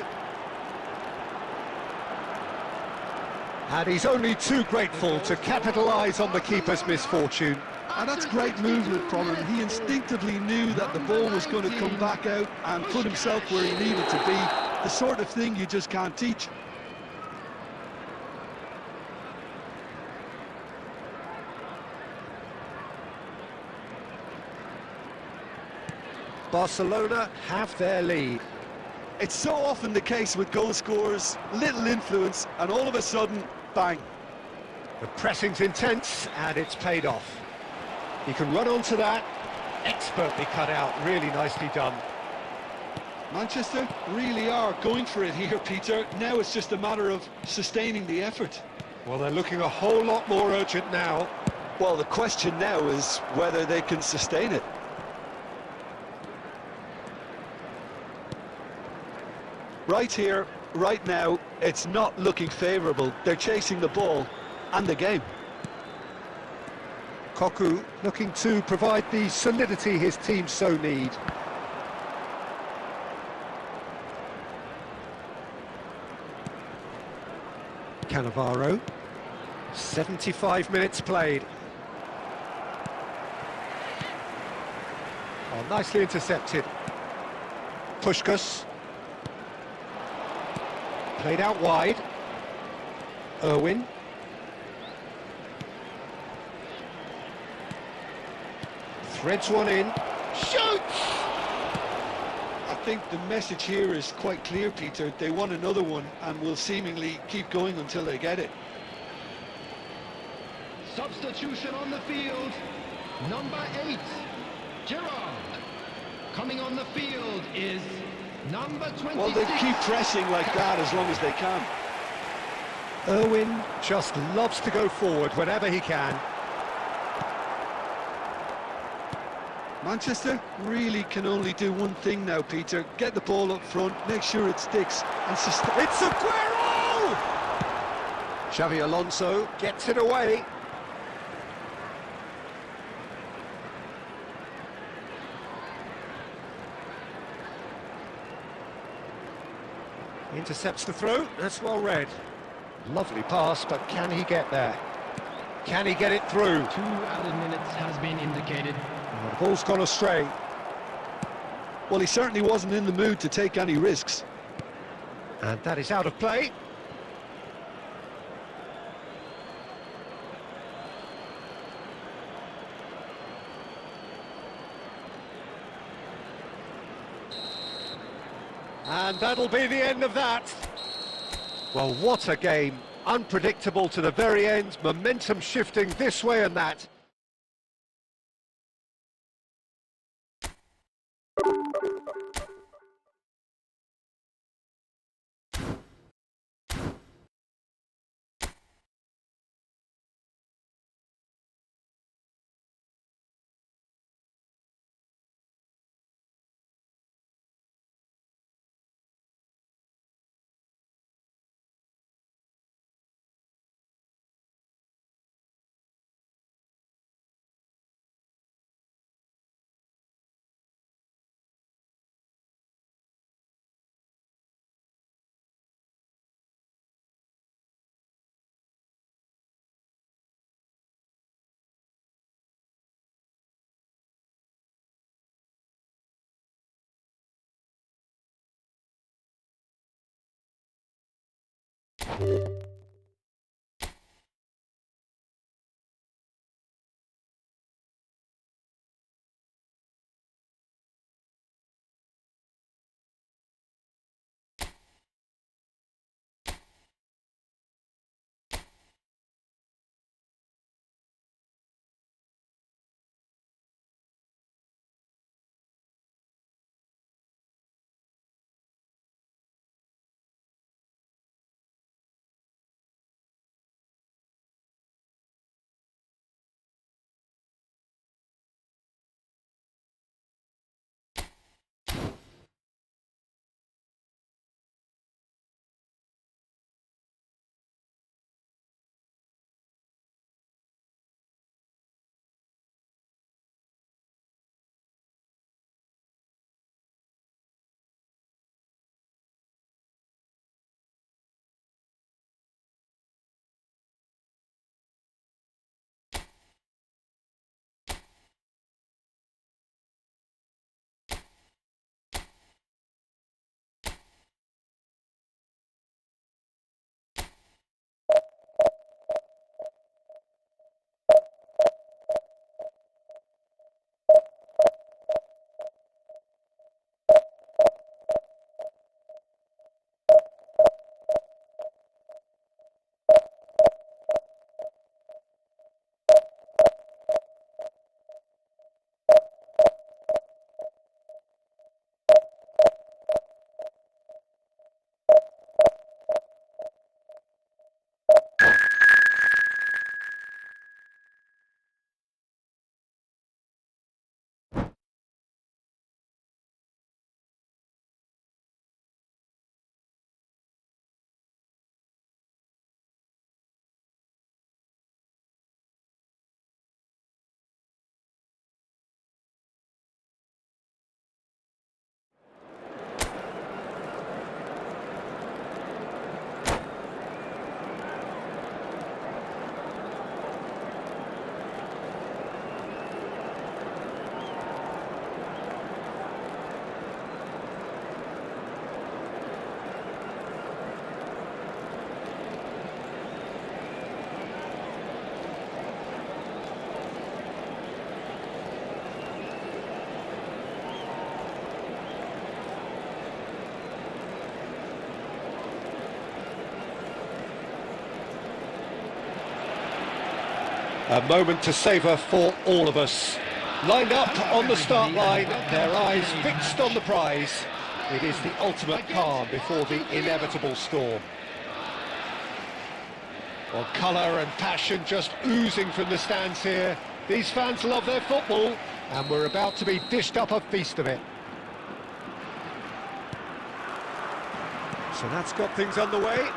And he's only too grateful to capitalise on the keeper's misfortune. And that's great movement from him. He instinctively knew that the ball was going to come back out and put himself where he needed to be. The sort of thing you just can't teach. Barcelona have their lead. It's so often the case with goal scorers, little influence, and all of a sudden, bang. The pressing's intense, and it's paid off. He can run onto that. Expertly cut out, really nicely done. Manchester really are going for it here, Peter. Now it's just a matter of sustaining the effort. Well, they're looking a whole lot more urgent now. Well, the question now is whether they can sustain it. Right here, right now, it's not looking favourable. They're chasing the ball and the game. Koku looking to provide the solidity his team so need. Cannavaro. 75 minutes played. Oh, nicely intercepted. Puskás. Played out wide. Irwin. Threads one in. Shoots! I think the message here is quite clear, Peter. They want another one and will seemingly keep going until they get it. Substitution on the field. Number 8, Gerard. Coming on the field is number 26. Well, they keep pressing like that as long as they can. Irwin just loves to go forward whenever he can. Manchester really can only do one thing now, Peter. Get the ball up front, make sure it sticks, and sustain. It's Aguero! Xavi Alonso gets it away. Intercepts the throw, that's well read. Lovely pass, but can he get there? Can he get it through? 2 added minutes has been indicated. Oh, the ball's gone astray. Well, he certainly wasn't in the mood to take any risks. And that is out of play. And that'll be the end of that. Well, what a game. Unpredictable to the very end, momentum shifting this way and that. A moment to savour for all of us. Lined up on the start line, their eyes fixed on the prize. It is the ultimate calm before the inevitable storm. Well, colour and passion just oozing from the stands here. These fans love their football, and we're about to be dished up a feast of it. So that's got things underway.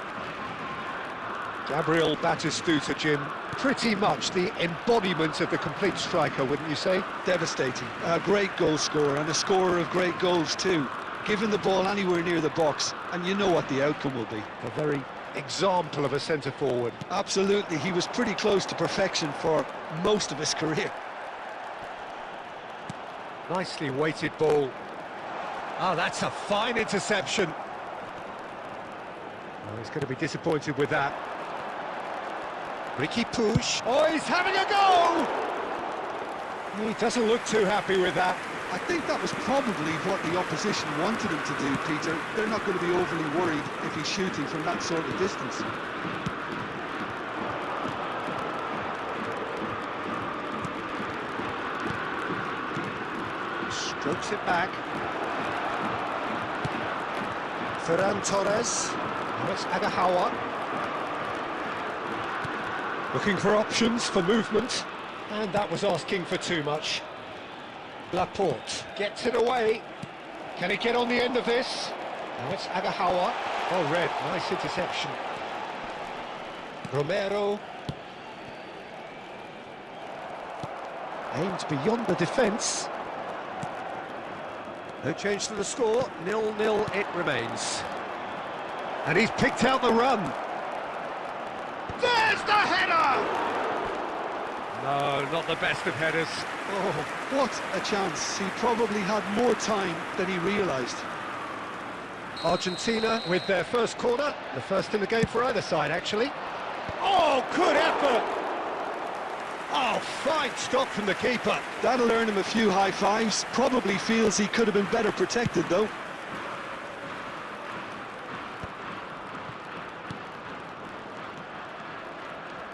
Gabriel Batistuta, Jim, pretty much the embodiment of the complete striker, wouldn't you say? Devastating. A great goal scorer and a scorer of great goals too. Giving the ball anywhere near the box, and you know what the outcome will be. A very example of a centre-forward. Absolutely, he was pretty close to perfection for most of his career. Nicely weighted ball. Oh, that's a fine interception. Oh, he's going to be disappointed with that. Ricky Push. Oh, he's having a go! He doesn't look too happy with that. I think that was probably what the opposition wanted him to do, Peter. They're not going to be overly worried if he's shooting from that sort of distance. Strokes it back. Ferran Torres. Now it's Agahawa. Looking for options for movement. And that was asking for too much. Laporte gets it away. Can he get on the end of this? Now it's Agahawa. Oh, red. Nice interception. Romero. Aimed beyond the defence. No change to the score. 0-0 it remains. And he's picked out the run. There's the header! No, not the best of headers. Oh, what a chance. He probably had more time than he realised. Argentina with their first corner. The first in the game for either side, actually. Oh, good effort! Oh, fine stop from the keeper. That'll earn him a few high fives. Probably feels he could have been better protected, though.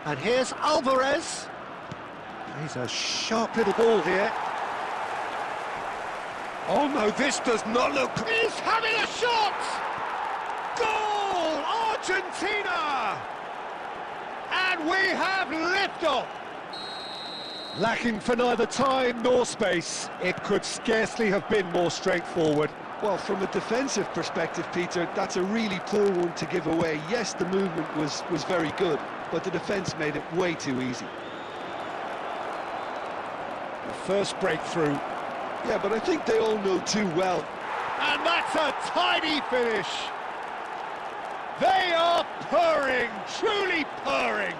And here's Alvarez. He's a sharp little ball here. Oh no, this does not look... He's having a shot! Goal! Argentina! And we have liftoff! Lacking for neither time nor space, it could scarcely have been more straightforward. Well, from a defensive perspective, Peter, that's a really poor one to give away. Yes, the movement was very good, but the defence made it way too easy. The first breakthrough. Yeah, but I think they all know too well. And that's a tidy finish! They are purring, truly purring!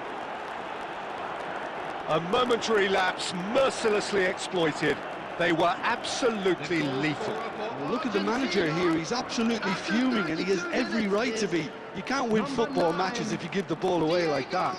A momentary lapse mercilessly exploited. They were absolutely lethal. Well, look at the manager here, he's absolutely fuming and he has every right to be. You can't win football matches if you give the ball away like that.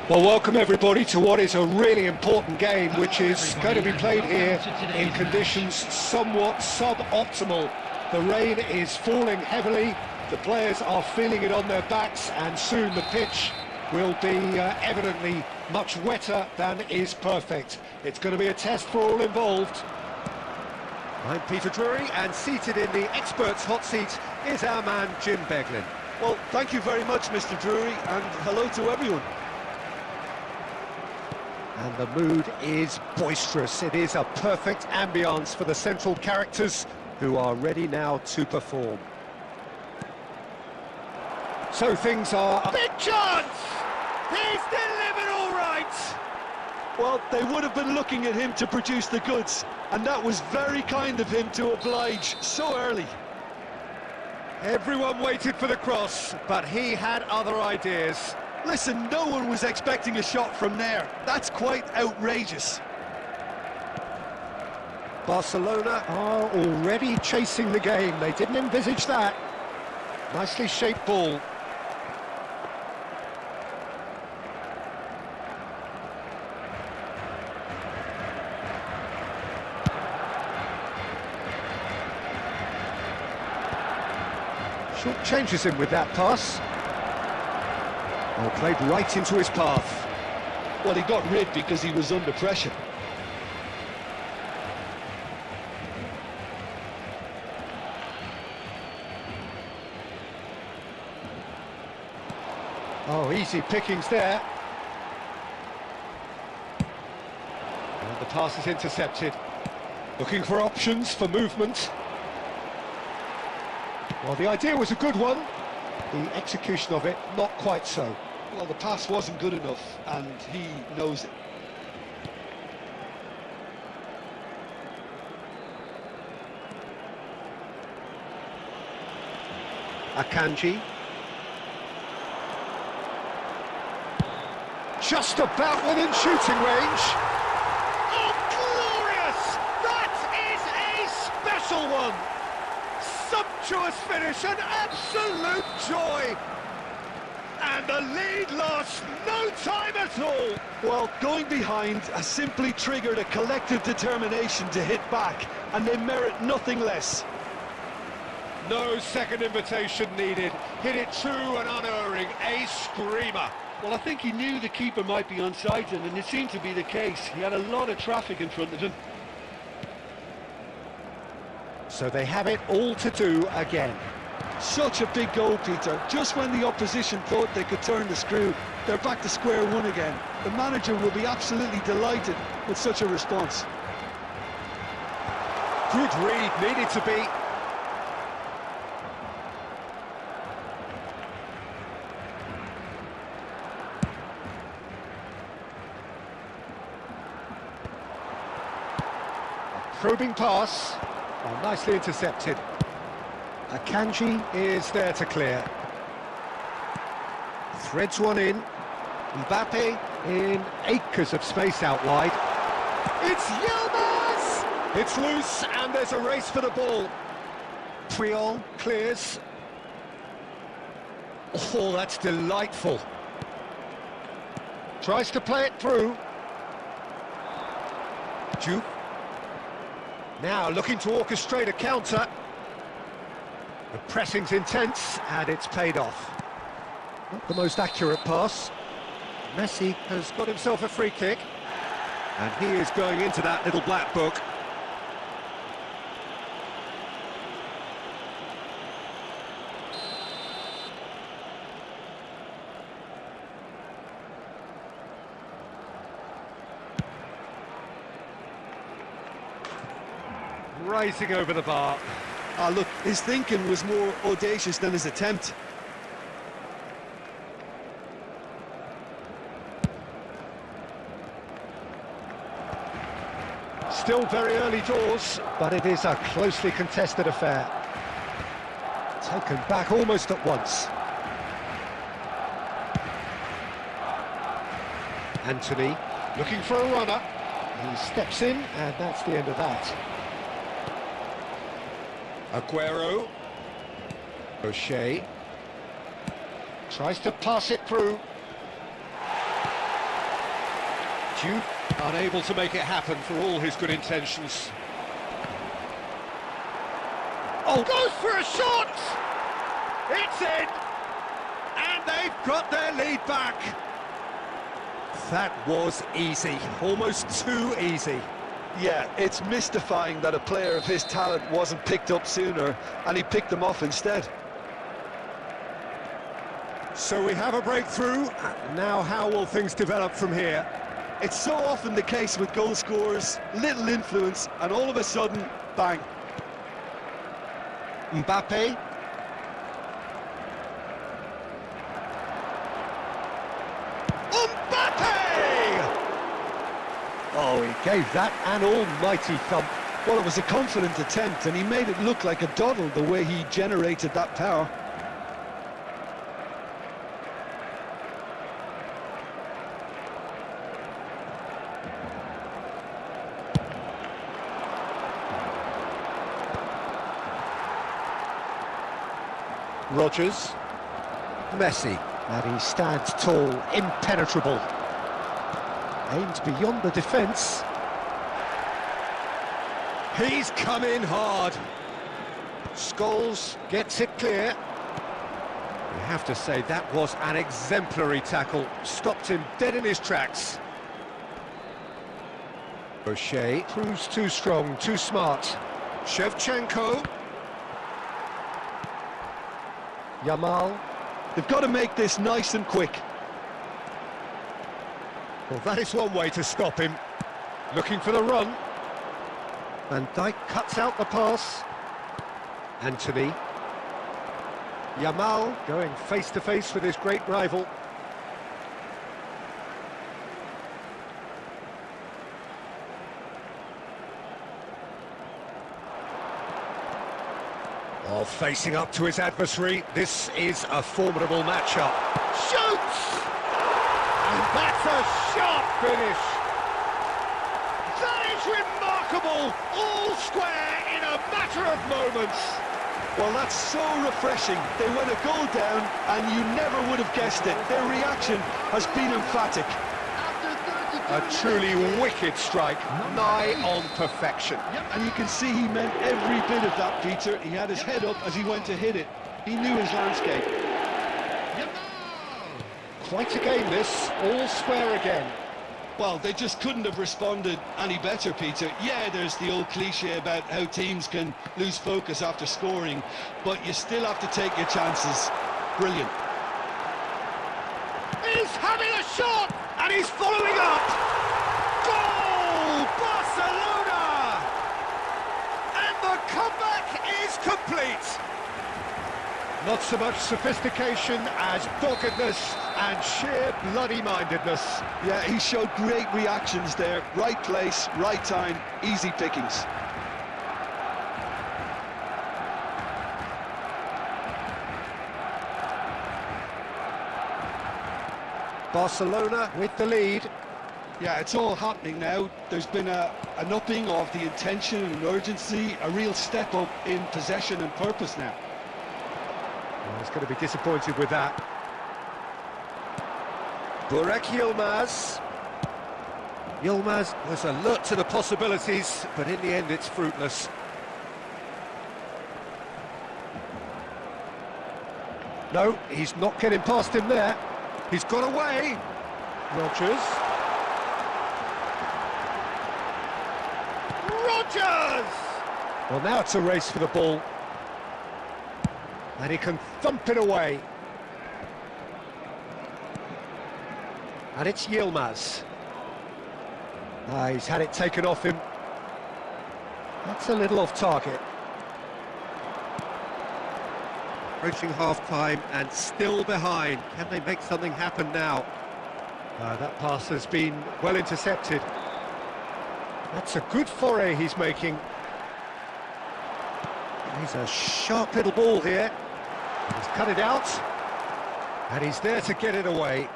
Well, welcome everybody to what is a really important game, which is going to be played here in conditions somewhat suboptimal. The rain is falling heavily, the players are feeling it on their backs, and soon the pitch will be evidently much wetter than is perfect. It's going to be a test for all involved. I'm Peter Drury, and seated in the experts' hot seat is our man Jim Beglin. Well, thank you very much, Mr. Drury, and hello to everyone. And the mood is boisterous. It is a perfect ambience for the central characters who are ready now to perform. So things are... Big chance! He's delivered all right! Well, they would have been looking at him to produce the goods, and that was very kind of him to oblige so early. Everyone waited for the cross, but he had other ideas. Listen, no one was expecting a shot from there. That's quite outrageous. Barcelona are already chasing the game. They didn't envisage that. Nicely shaped ball. Short changes him with that pass. Well, played right into his path. Well, he got rid because he was under pressure. Oh, easy pickings there. And the pass is intercepted. Looking for options for movement. Well, the idea was a good one. The execution of it, not quite so. Well, the pass wasn't good enough, and he knows it. Akanji. Just about within shooting range. Oh, glorious! That is a special one! Sumptuous finish, an absolute joy! And the lead lost no time at all! Well, going behind has simply triggered a collective determination to hit back, and they merit nothing less. No second invitation needed. Hit it true and unerring, a screamer. Well, I think he knew the keeper might be onside him, and it seemed to be the case. He had a lot of traffic in front of him. So they have it all to do again. Such a big goal, Peter. Just when the opposition thought they could turn the screw, they're back to square one again. The manager will be absolutely delighted with such a response. Good read, needed to be. Probing pass. Oh, nicely intercepted. Akanji is there to clear. Threads one in. Mbappe in acres of space out wide. It's Yilmaz! It's loose and there's a race for the ball. Puyol clears. Oh, that's delightful. Tries to play it through. Juke. Now looking to orchestrate a counter. The pressing's intense and it's paid off. Not the most accurate pass. Messi has got himself a free kick. And he is going into that little black book. Rising over the bar. Ah, look, his thinking was more audacious than his attempt. Still very early doors, but it is a closely contested affair. Taken back almost at once. Anthony looking for a runner. He steps in, and that's the end of that. Aguero. O'Shea. Tries to pass it through. Jude unable to make it happen for all his good intentions. Oh, goes for a shot! It's in! And they've got their lead back. That was easy, almost too easy. Yeah, it's mystifying that a player of his talent wasn't picked up sooner, and he picked them off instead. So we have a breakthrough. Now how will things develop from here? It's so often the case with goal scorers, little influence, and all of a sudden, bang. Mbappe. Oh, he gave that an almighty thump. Well, it was a confident attempt, and he made it look like a doddle the way he generated that power. Rodgers. Messi. And he stands tall, impenetrable. Aimed beyond the defence. He's come in hard. Scholes gets it clear. You have to say that was an exemplary tackle. Stopped him dead in his tracks. O'Shea proves too strong, too smart. Shevchenko. Yamal. They've got to make this nice and quick. Well, that is one way to stop him. Looking for the run. Van Dijk cuts out the pass. Anthony. Yamal going face to face with his great rival. Oh, facing up to his adversary. This is a formidable matchup. Shoots! And that's a sharp finish. That is remarkable. All square in a matter of moments. Well, that's so refreshing. They went a goal down, and you never would have guessed it. Their reaction has been emphatic. A truly wicked strike, nigh on perfection. And you can see he meant every bit of that, Peter. He had his head up as he went to hit it. He knew his landscape. Quite a game this, all square again. Well, they just couldn't have responded any better, Peter. Yeah, there's the old cliche about how teams can lose focus after scoring, but you still have to take your chances. Brilliant. He's having a shot, and he's following up. Goal, Barcelona! And the comeback is complete. Not so much sophistication as doggedness and sheer bloody-mindedness. Yeah, he showed great reactions there. Right place, right time, easy pickings. Barcelona with the lead. Yeah, it's all happening now. There's been an upping of the intention and urgency, a real step up in possession and purpose now. Well, he's going to be disappointed with that. Burak Yilmaz. Yilmaz was alert to the possibilities, but in the end it's fruitless. No, he's not getting past him there. He's got away. Rodgers. Rodgers! Well, now it's a race for the ball. And he can thump it away. And it's Yilmaz. He's had it taken off him. That's a little off target. Approaching half-time and still behind. Can they make something happen now? That pass has been well intercepted. That's a good foray he's making. He's a sharp little ball here. He's cut it out. And he's there to get it away.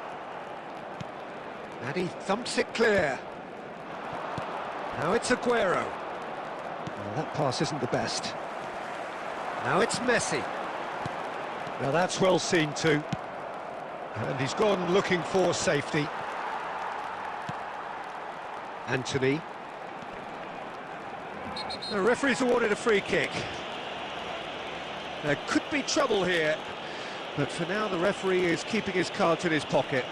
And he thumps it clear. Now it's Aguero. Well, that pass isn't the best. Now it's Messi. Now that's well seen too. And he's gone looking for safety. Anthony. The referee's awarded a free kick. There could be trouble here, but for now the referee is keeping his cards in his pocket.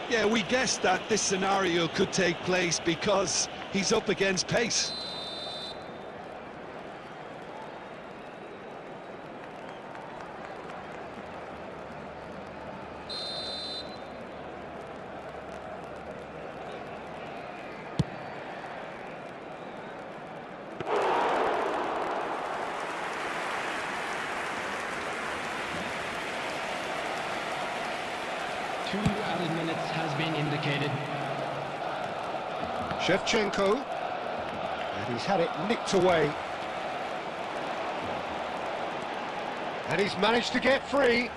Yeah, we guessed that this scenario could take place because he's up against pace. Two added minutes has been indicated. Shevchenko, and he's had it nicked away. And he's managed to get free.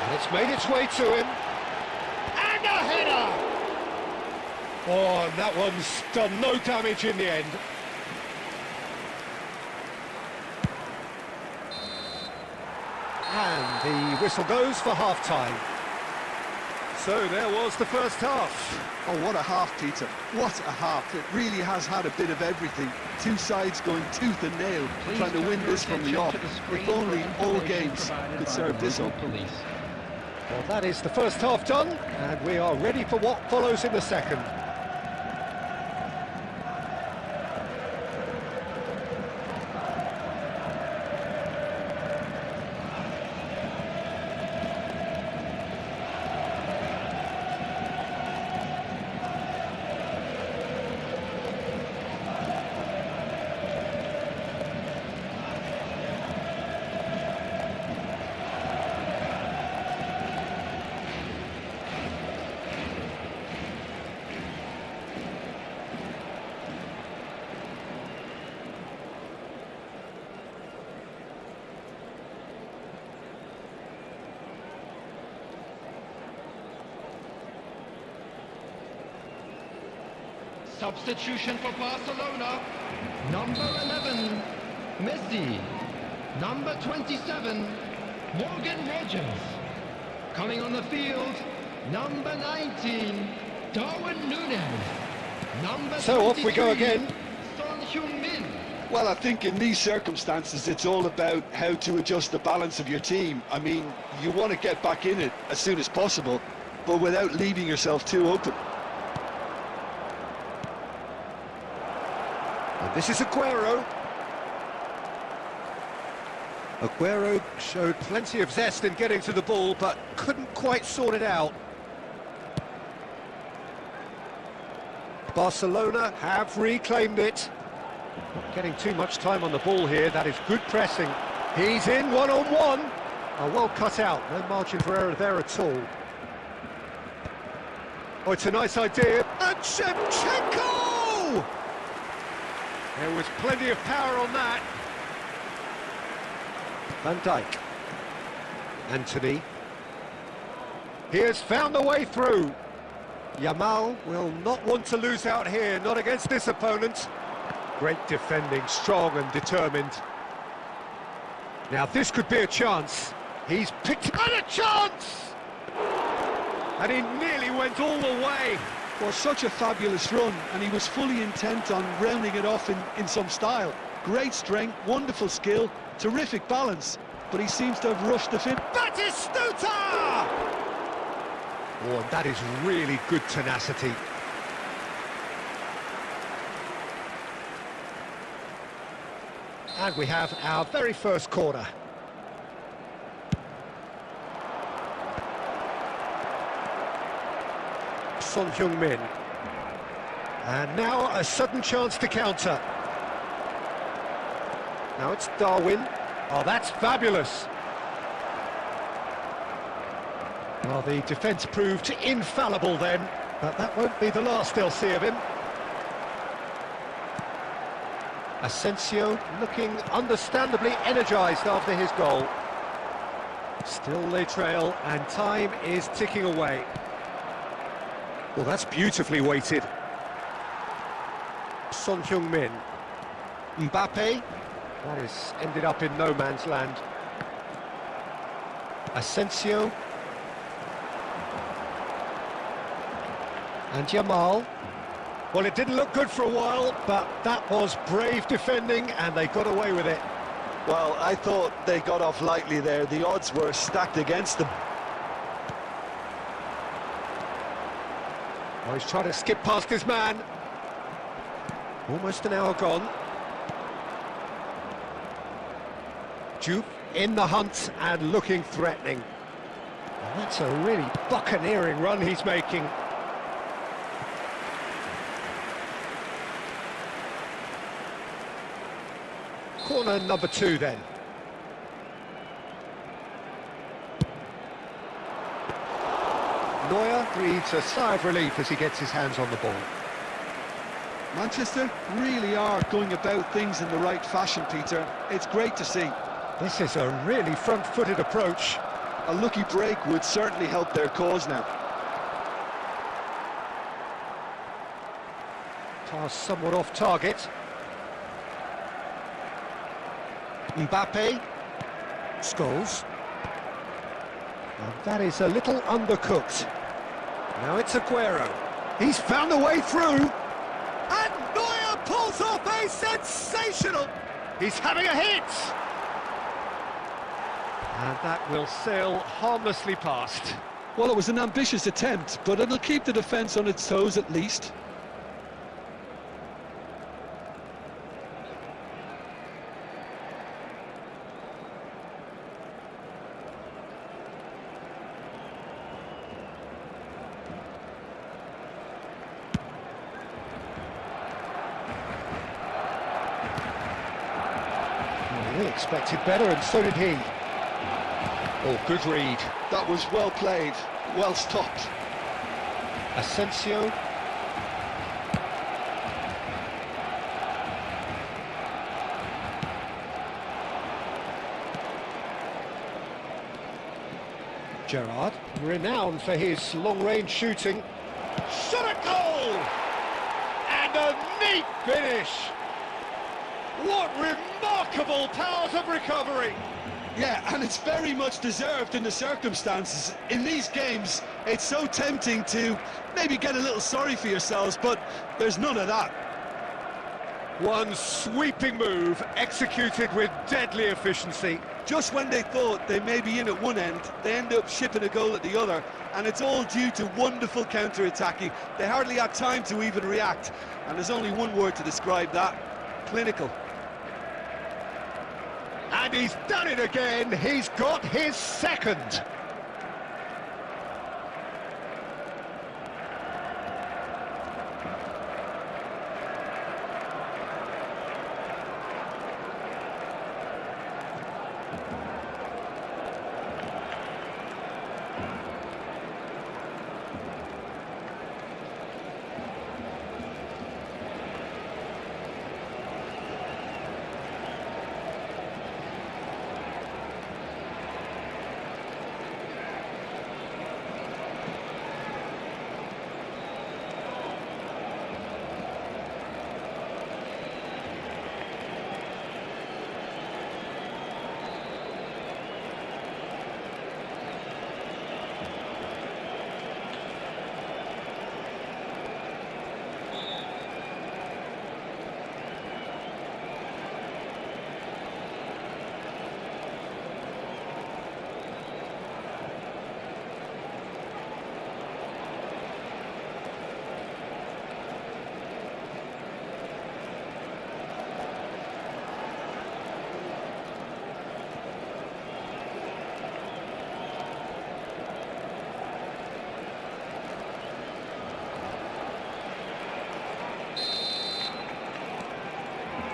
And it's made its way to him. And a header! Oh, and that one's done no damage in the end. And the whistle goes for half-time. So there was the first half. Oh, what a half, Peter. What a half. It really has had a bit of everything. Two sides going tooth and nail, trying to win this from the off. If only all games could serve this up. Well, that is the first half done, and we are ready for what follows in the second. Substitution for Barcelona. Number 11, Messi. Number 27, Morgan Rogers. Coming on the field, number 19, Darwin Núñez. Number So off we go again. Son Heung-min. Well, I think in these circumstances, it's all about how to adjust the balance of your team. I mean, you want to get back in it as soon as possible, but without leaving yourself too open. And this is Aguero. Aguero showed plenty of zest in getting to the ball, but couldn't quite sort it out. Barcelona have reclaimed it. Not getting too much time on the ball here. That is good pressing. He's in one-on-one. Oh, well cut out. No margin for error there at all. Oh, it's a nice idea. And Shevchenko! There was plenty of power on that. Van Dijk. Anthony. He has found a way through. Yamal will not want to lose out here, not against this opponent. Great defending, strong and determined. Now this could be a chance. He's picked up a chance! And he nearly went all the way. Well, such a fabulous run, and he was fully intent on rounding it off in some style. Great strength, wonderful skill, terrific balance, but he seems to have rushed the fin. Batistuta! Oh, and that is really good tenacity. And we have our very first corner. Son Heung-min. And now a sudden chance to counter. Now it's Darwin. Oh, that's fabulous. Well, the defence proved infallible then, but that won't be the last they'll see of him. Asensio looking understandably energised after his goal. Still they trail, and time is ticking away. Well, that's beautifully weighted. Son Heung-min. Mbappe. That has ended up in no man's land. Asensio. And Jamal. Well, it didn't look good for a while, but that was brave defending, and they got away with it. Well, I thought they got off lightly there. The odds were stacked against them. Oh, he's trying to skip past his man. Almost an hour gone. Jupe in the hunt and looking threatening. And that's a really buccaneering run he's making. Corner number 2 then. Neuer breathes a sigh of relief as he gets his hands on the ball. Manchester really are going about things in the right fashion, Peter. It's great to see. This is a really front-footed approach. A lucky break would certainly help their cause now. Pass somewhat off target. Mbappe. Scholes. And that is a little undercooked. Now it's Aguero. He's found a way through. And Neuer pulls off a sensational... He's having a hit! And that will sail harmlessly past. Well, it was an ambitious attempt, but it'll keep the defence on its toes at least. Well, we expected better, and so did he. Oh, good read. That was well played, well stopped. Asensio. Gerrard, renowned for his long-range shooting. Shot at goal! And a neat finish! What remarkable powers of recovery! Yeah, and it's very much deserved in the circumstances. In these games, it's so tempting to maybe get a little sorry for yourselves, but there's none of that. One sweeping move, executed with deadly efficiency. Just when they thought they may be in at one end, they end up shipping a goal at the other, and it's all due to wonderful counter-attacking. They hardly had time to even react, and there's only one word to describe that: clinical. And he's done it again, he's got his second.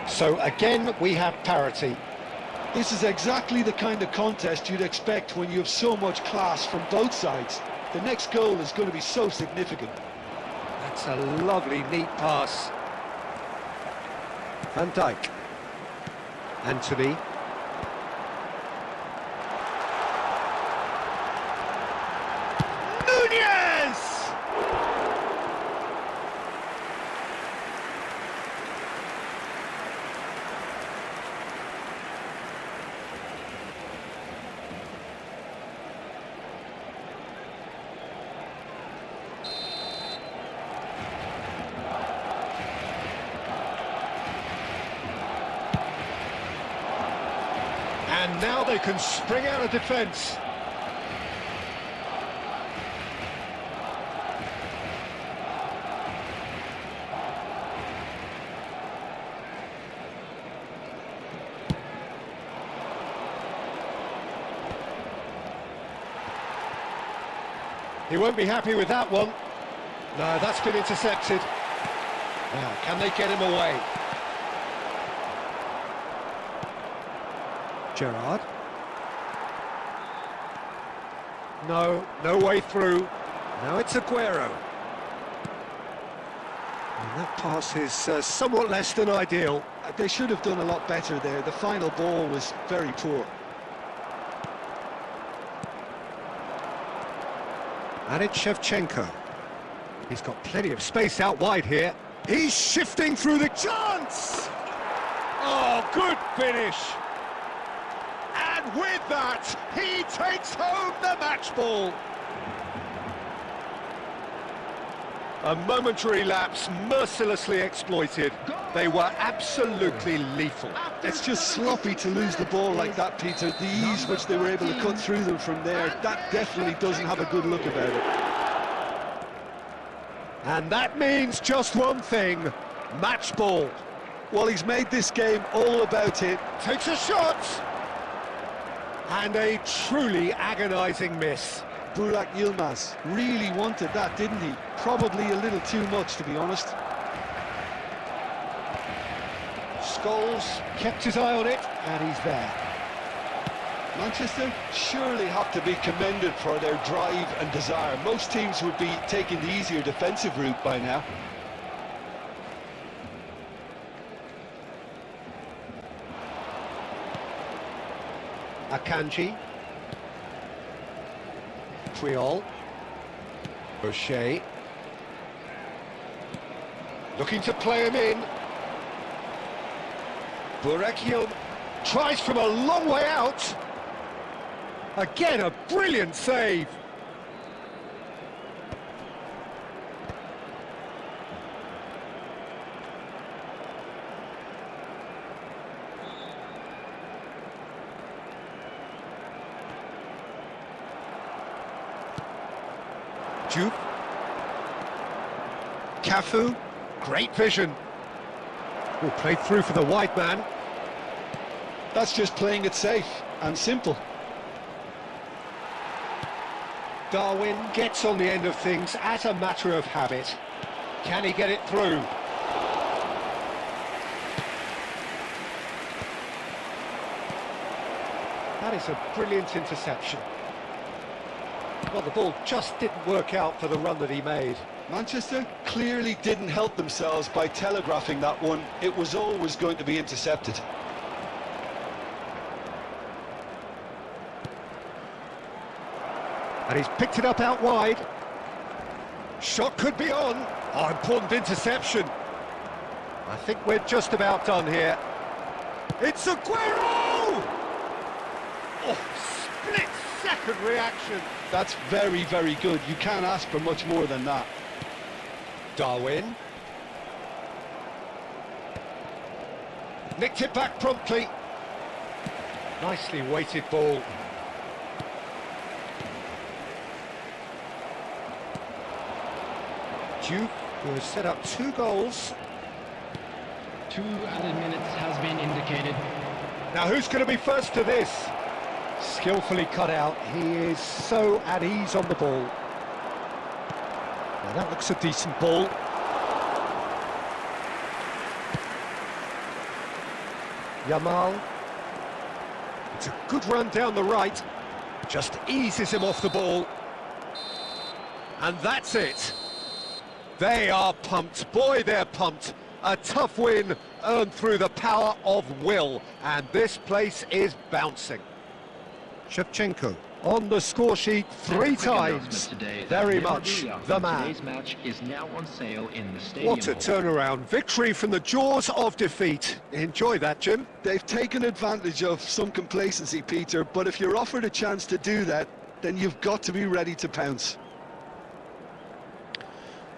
So again, we have parity. This is exactly the kind of contest you'd expect when you have so much class from both sides. The next goal is going to be so significant. That's a lovely, neat pass. Van Dijk. Anthony. Nunez! now they can spring out of defence. He won't be happy with that one. No, that's been intercepted. Now, can they get him away? Gerrard. No way through. Now it's Aguero. And that pass is somewhat less than ideal. They should have done a lot better there. The final ball was very poor. And it's Shevchenko. He's got plenty of space out wide here. He's shifting through the chance! Oh, good finish! And with that, he takes home the match ball. A momentary lapse mercilessly exploited. They were absolutely lethal. It's just sloppy to lose the ball like that, Peter. The ease which they were able to cut through them from there, that definitely doesn't have a good look about it. And that means just one thing, match ball. Well, he's made this game all about it. Takes a shot! And a truly agonising miss. Burak Yilmaz really wanted that, didn't he? Probably a little too much, to be honest. Scholes kept his eye on it, and he's there. Manchester surely have to be commended for their drive and desire. Most teams would be taking the easier defensive route by now. Akanji. Puyol. O'Shea. Looking to play him in. Burak Yilmaz tries from a long way out. Again, a brilliant save. Jupe. Cafu. Great vision. Oh, played through for the wide man. That's just playing it safe and simple. Darwin gets on the end of things as a matter of habit. Can he get it through? That is a brilliant interception. Well, the ball just didn't work out for the run that he made. Manchester clearly didn't help themselves by telegraphing that one. It was always going to be intercepted. And he's picked it up out wide. Shot could be on. Oh, important interception. I think we're just about done here. It's Aguero! Oh, split-second reaction. That's very, very good. You can't ask for much more than that. Darwin. Nicked it back promptly. Nicely weighted ball. Duke, who has set up 2 goals. 2 added minutes has been indicated. Now who's going to be first to this? Skillfully cut out. He is so at ease on the ball. Now that looks a decent ball. Yamal. It's a good run down the right. Just eases him off the ball. And that's it. They are pumped. Boy, they're pumped. A tough win earned through the power of will. And this place is bouncing. Shevchenko on the score sheet 3 times. Very much the man. Today's match is now on sale in the stadium. What a turnaround. Victory from the jaws of defeat. Enjoy that, Jim. They've taken advantage of some complacency, Peter, but if you're offered a chance to do that, then you've got to be ready to pounce.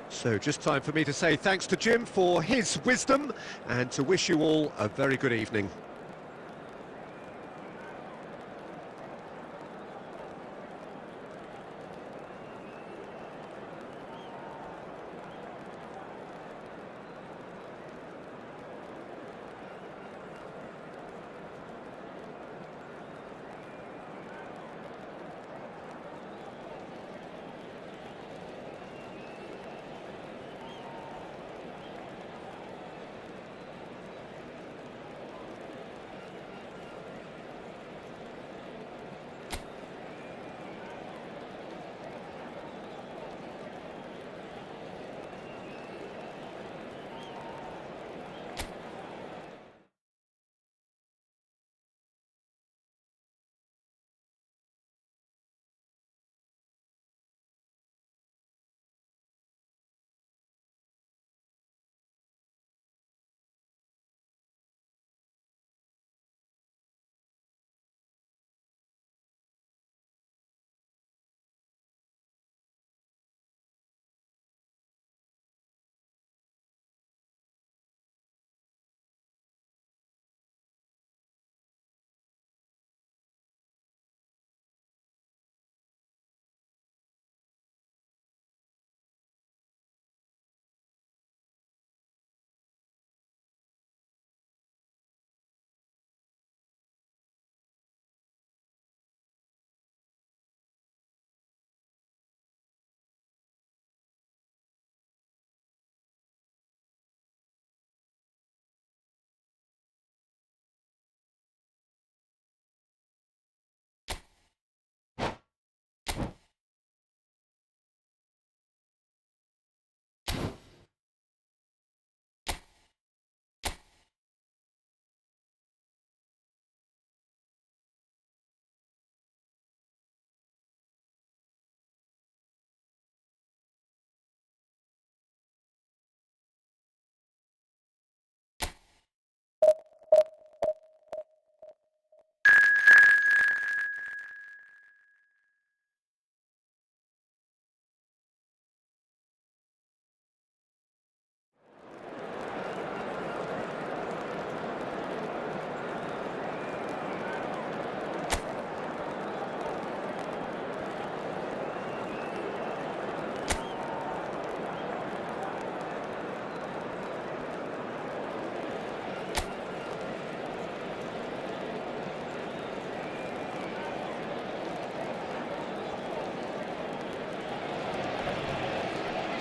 So just time for me to say thanks to Jim for his wisdom and to wish you all a very good evening.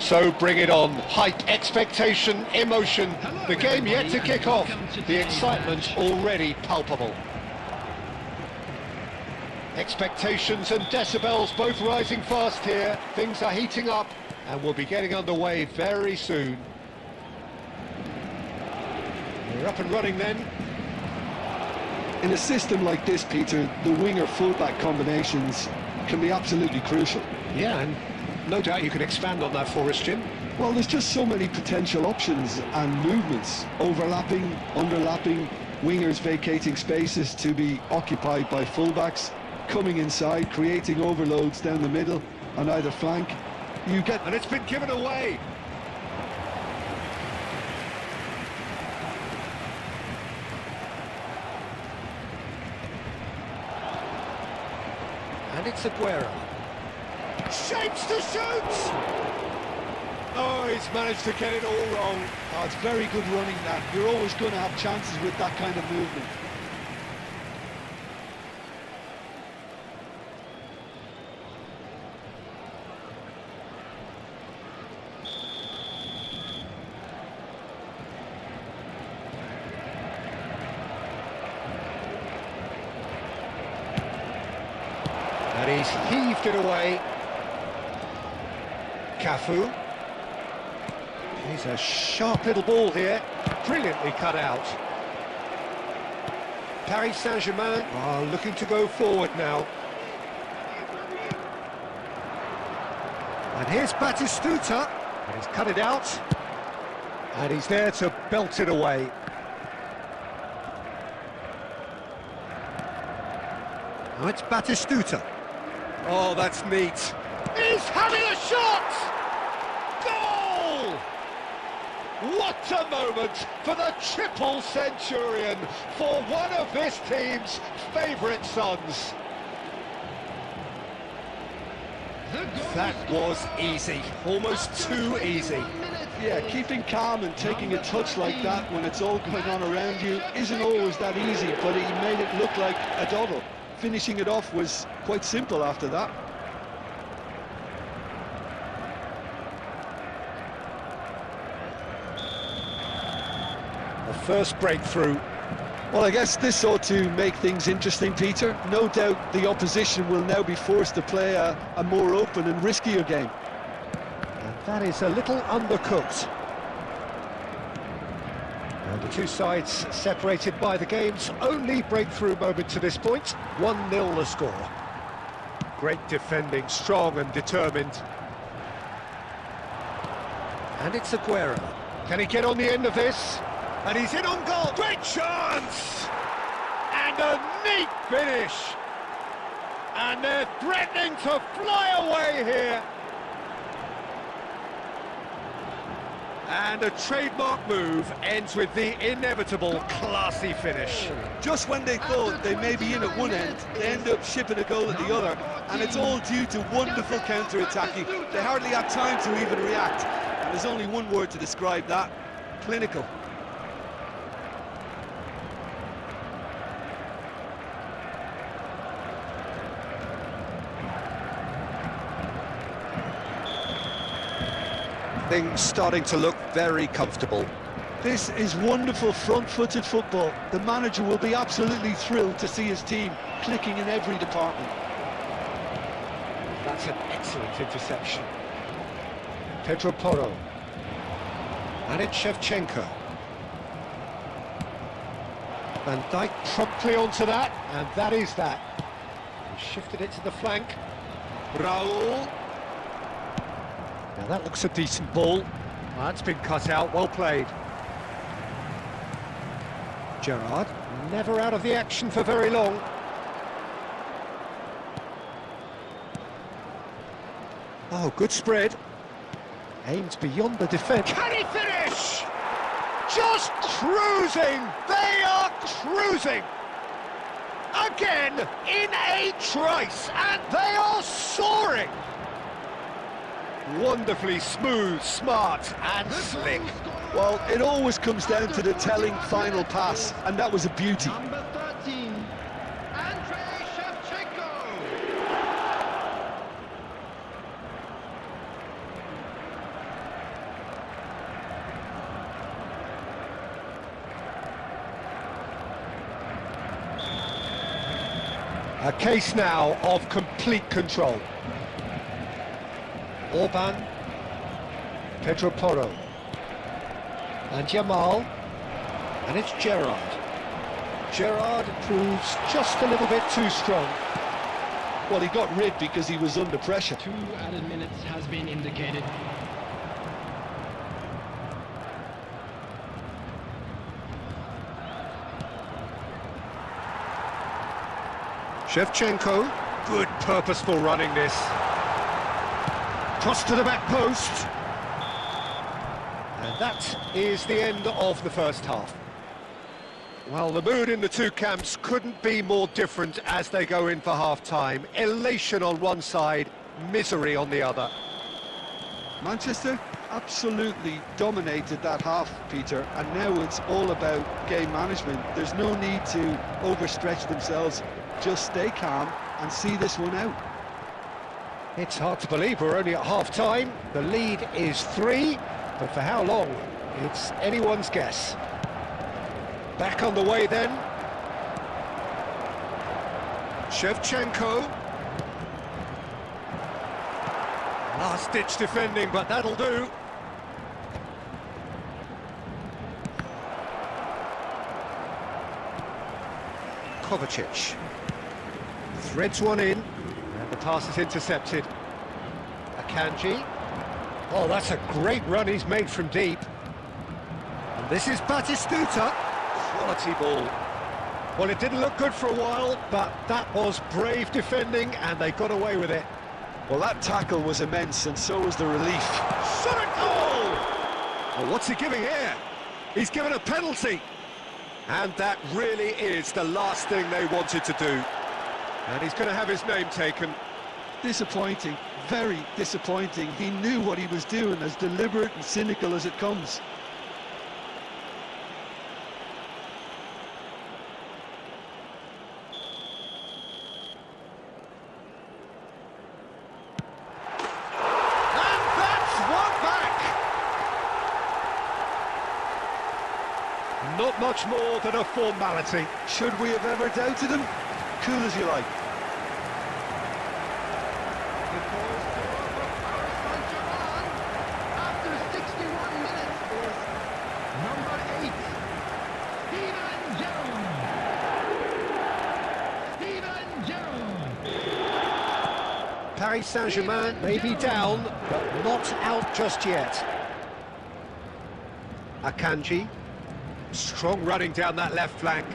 So bring it on. Hype, expectation, emotion. The game yet to kick off. The excitement already palpable. Expectations and decibels both rising fast here. Things are heating up and we'll be getting underway very soon. We're up and running then. In a system like this, Peter, the winger-fullback combinations can be absolutely crucial. Yeah, and no doubt you can expand on that for us, Jim. Well, there's just so many potential options and movements. Overlapping, underlapping, wingers vacating spaces to be occupied by fullbacks, coming inside, creating overloads down the middle on either flank. You get... And it's been given away. And it's Aguero. Shapes to shoot! Oh, he's managed to get it all wrong. Oh, it's very good running that. You're always going to have chances with that kind of movement. And he's heaved it away. Cafu. He's a sharp little ball here. Brilliantly cut out. Paris Saint-Germain are looking to go forward now. And here's Batistuta. And he's cut it out. And he's there to belt it away. Now it's Batistuta. Oh, that's neat. He's having a shot! Goal! What a moment for the triple centurion, for one of this team's favourite sons. That was easy, almost too easy. Yeah, keeping calm and taking a touch like that when it's all going on around you isn't always that easy, but he made it look like a double. Finishing it off was quite simple after that. The first breakthrough. Well, I guess this ought to make things interesting, Peter. No doubt the opposition will now be forced to play a more open and riskier game. And that is a little undercooked. And the two sides separated by the game's only breakthrough moment to this point. 1-0 the score. Great defending, strong and determined. And it's Aguero. Can he get on the end of this? And he's in on goal. Great chance! And a neat finish. And they're threatening to fly away here. And a trademark move ends with the inevitable classy finish. Just when they thought they may be in at one end, they end up shipping a goal at the other, and it's all due to wonderful counter-attacking. They hardly had time to even react, and there's only one word to describe that: clinical. Things starting to look very comfortable. This is wonderful front-footed football. The manager will be absolutely thrilled to see his team clicking in every department. That's an excellent interception. Pedro Porro. And it's Shevchenko. Van Dijk promptly onto that, and that is that. He shifted it to the flank. Raul. Now that looks a decent ball. That's been cut out, well played. Gerrard, never out of the action for very long. Oh, good spread. Aimed beyond the defence. Can he finish? Just cruising! They are cruising! Again, in a trice, and they are soaring! Wonderfully smooth, smart and slick. Well, it always comes down to the telling final pass, and that was a beauty. Number 13, Andrei Shevchenko. A case now of complete control. Orban, Pedro Porro, and Jamal, and it's Gerrard. Gerrard proves just a little bit too strong. Well, he got rid because he was under pressure. 2 added minutes has been indicated. Shevchenko, good purposeful running this. Cross to the back post. And that is the end of the first half. Well, the mood in the two camps couldn't be more different as they go in for half-time. Elation on one side, misery on the other. Manchester absolutely dominated that half, Peter, and now it's all about game management. There's no need to overstretch themselves. Just stay calm and see this one out. It's hard to believe we're only at half-time. The lead is 3, but for how long? It's anyone's guess. Back on the way then. Shevchenko. Last-ditch defending, but that'll do. Kovacic. Threads one in, and the pass is intercepted. Akanji. Oh, that's a great run he's made from deep. And this is Batistuta. Quality ball. Well, it didn't look good for a while, but that was brave defending, and they got away with it. Well, that tackle was immense, and so was the relief. Shot it! Oh! Well, what's he giving here? He's given a penalty. And that really is the last thing they wanted to do. And he's going to have his name taken. Disappointing, very disappointing. He knew what he was doing, as deliberate and cynical as it comes. And that's one back! Not much more than a formality. Should we have ever doubted him? Cool as you like. After 61 minutes is number 8, Steven Gerrard. Paris Saint-Germain may be down, but not out just yet. Akanji, strong running down that left flank.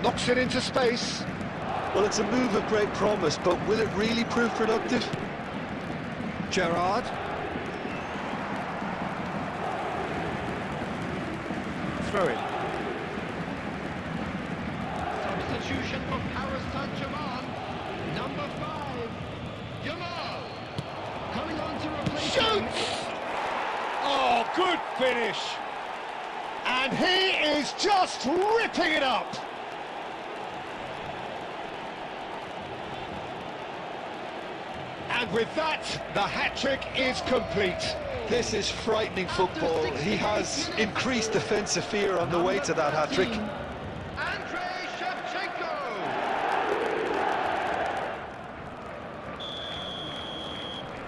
Knocks it into space. Well, it's a move of great promise, but will it really prove productive? Gerrard. Throw in. Substitution for Paris Saint-Germain. Number 5, Jamal. Coming on to replace him. Shoots! Oh, good finish. And he is just ripping it up. And with that, the hat-trick is complete. This is frightening football. He has increased defensive fear on the way to that hat-trick. Andrei Shevchenko.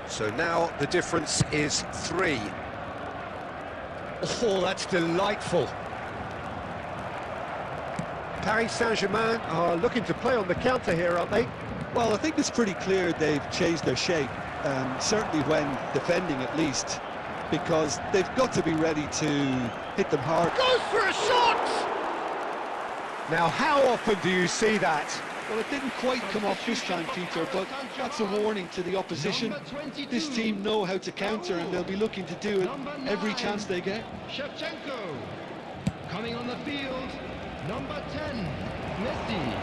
So now the difference is 3. Oh, that's delightful. Paris Saint-Germain are looking to play on the counter here, aren't they? Well, I think it's pretty clear they've changed their shape, certainly when defending at least, because they've got to be ready to hit them hard. Goes for a shot! Now, how often do you see that? Well, it didn't quite come off this time, Peter, but that's a warning to the opposition. This team know how to counter, and they'll be looking to do it every chance they get. Shevchenko. Coming on the field, number 10, Messi.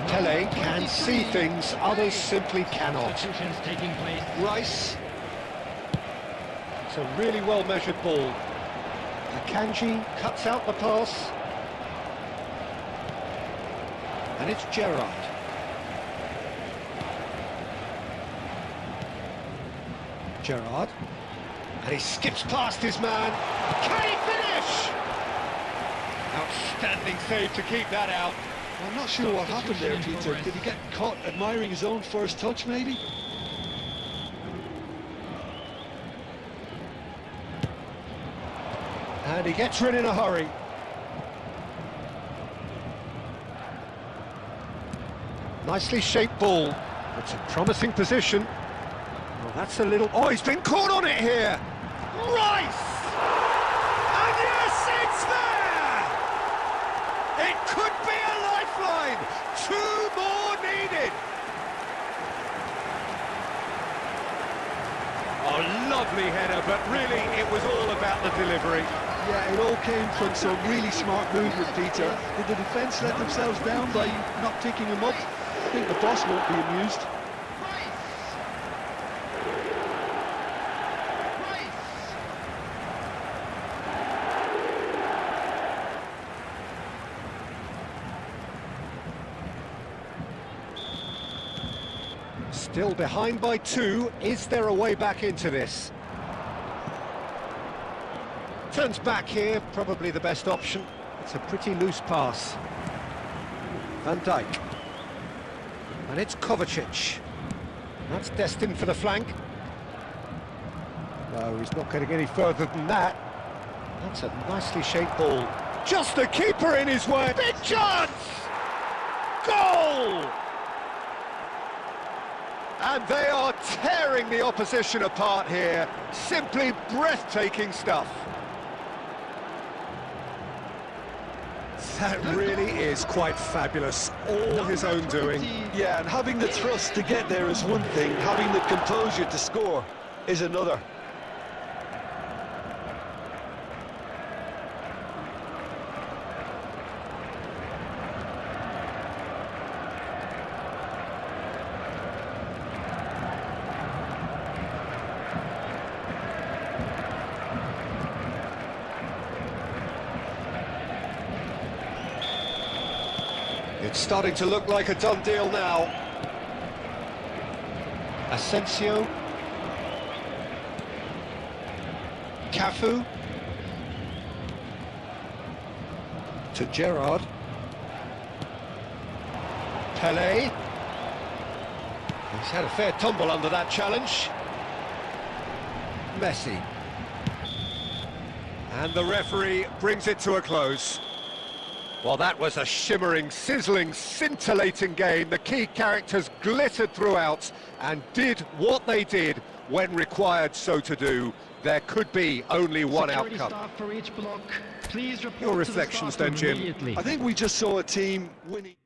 Pele can see things others simply cannot. Substitutions taking place. Rice. It's a really well-measured ball. Akanji cuts out the pass. And it's Gerrard. Gerrard. And he skips past his man. Can he finish? Outstanding save to keep that out. I'm not sure what happened there, Peter. Did he get caught admiring his own first touch, maybe? And he gets rid in a hurry. Nicely shaped ball. It's a promising position. Well, that's a little... Oh, he's been caught on it here! Rice! And yes, it's there! It could be a lifeline! 2 more needed! Oh, lovely header, but really it was all about the delivery. Yeah, it all came from some really smart movement, Peter. Did the defence let themselves down by not picking him up? I think the boss won't be amused. Still behind by 2. Is there a way back into this? Turns back here, probably the best option. It's a pretty loose pass. Van Dijk. And it's Kovacic. That's destined for the flank. No, he's not getting any further than that. That's a nicely shaped ball. Just the keeper in his way. Big chance! Goal! And they are tearing the opposition apart here. Simply breathtaking stuff. That really is quite fabulous. All his own doing. Yeah, and having the thrust to get there is one thing. Having the composure to score is another. It's starting to look like a done deal now. Asensio. Cafu. To Gerrard. Pelé. He's had a fair tumble under that challenge. Messi. And the referee brings it to a close. Well, that was a shimmering, sizzling, scintillating game. The key characters glittered throughout and did what they did when required so to do. There could be only one Security outcome. staff for each block. Please report Your to the reflections staff then, Jim? immediately. I think we just saw a team winning.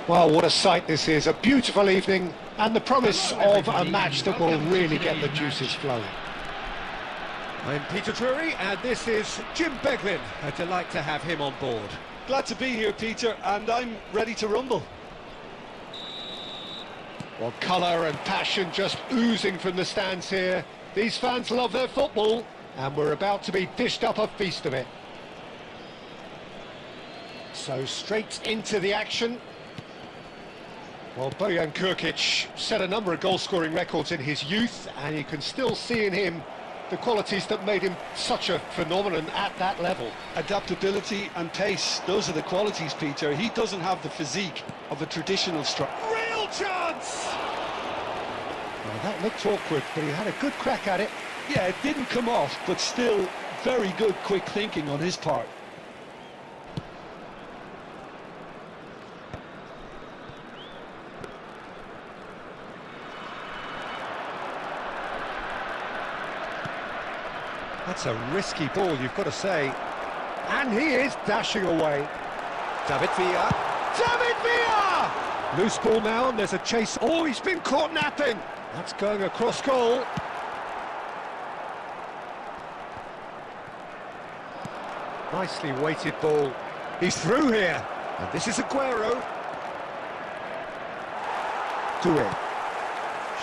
Well, what a sight this is. A beautiful evening and the promise of a match that will really get the juices flowing. I'm Peter Drury and this is Jim Beglin. A delight to have him on board. Glad to be here, Peter, and I'm ready to rumble. Well, colour and passion just oozing from the stands here. These fans love their football and we're about to be dished up a feast of it. So straight into the action. Well, Bojan Kurkic set a number of goal-scoring records in his youth, and you can still see in him the qualities that made him such a phenomenon at that level. Adaptability and pace, those are the qualities, Peter. He doesn't have the physique of a traditional striker. Real chance! Well, that looked awkward, but he had a good crack at it. Yeah, it didn't come off, but still very good quick thinking on his part. That's a risky ball, you've got to say. And he is dashing away. David Villa. David Villa! Loose ball now, and there's a chase. Oh, he's been caught napping. That's going across goal. Nicely weighted ball. He's through here. And this is Aguero. Doué.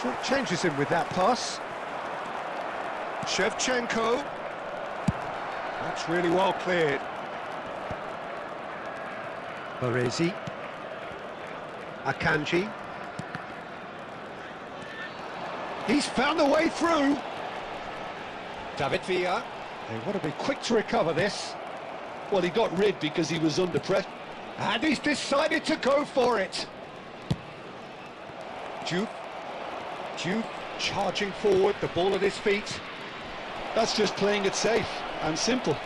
Short changes him with that pass. Shevchenko. That's really well cleared. Baresi. Akanji. He's found the way through. David Villa. They want to be quick to recover this. Well, he got rid because he was under pressure. And he's decided to go for it. Juve. Jude charging forward, the ball at his feet. That's just playing it safe and simple.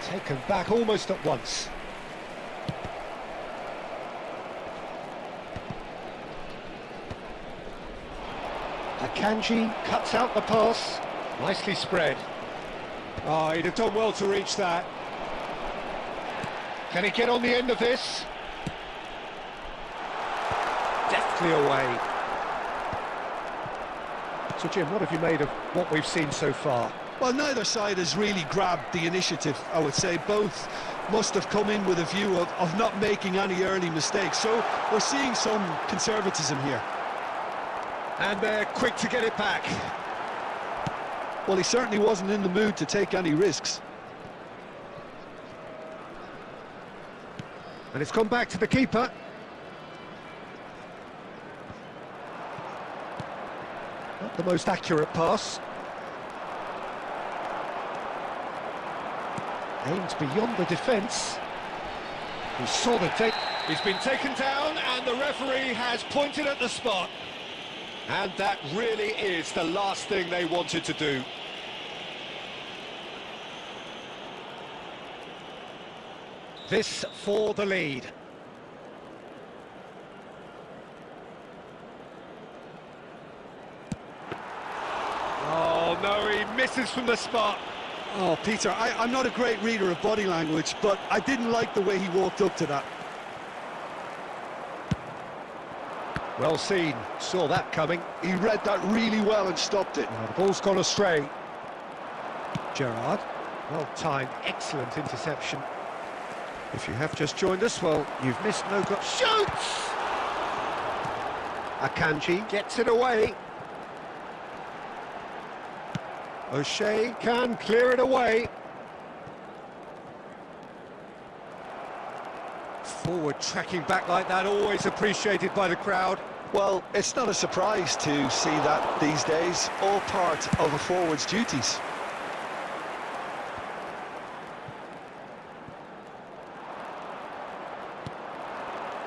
Taken back almost at once. Akanji cuts out the pass. Nicely spread. Oh, he'd have done well to reach that. Can he get on the end of this? Deftly away. So Jim, what have you made of what we've seen so far? Well, neither side has really grabbed the initiative, I would say. Both must have come in with a view of not making any early mistakes. So we're seeing some conservatism here. And they're quick to get it back. Well, he certainly wasn't in the mood to take any risks. And it's gone back to the keeper. Not the most accurate pass. Aims beyond the defence. He saw the take. He's been taken down and the referee has pointed at the spot. And that really is the last thing they wanted to do. This for the lead. Oh no, he misses from the spot. Oh, Peter, I'm not a great reader of body language, but I didn't like the way he walked up to that. Well seen, saw that coming. He read that really well and stopped it. Now the ball's gone astray. Gerrard, well timed, excellent interception. If you have just joined us, well, you've missed no goal. Shoots! Akanji gets it away. O'Shea can clear it away. Forward tracking back like that, always appreciated by the crowd. Well, it's not a surprise to see that these days, all part of a forward's duties.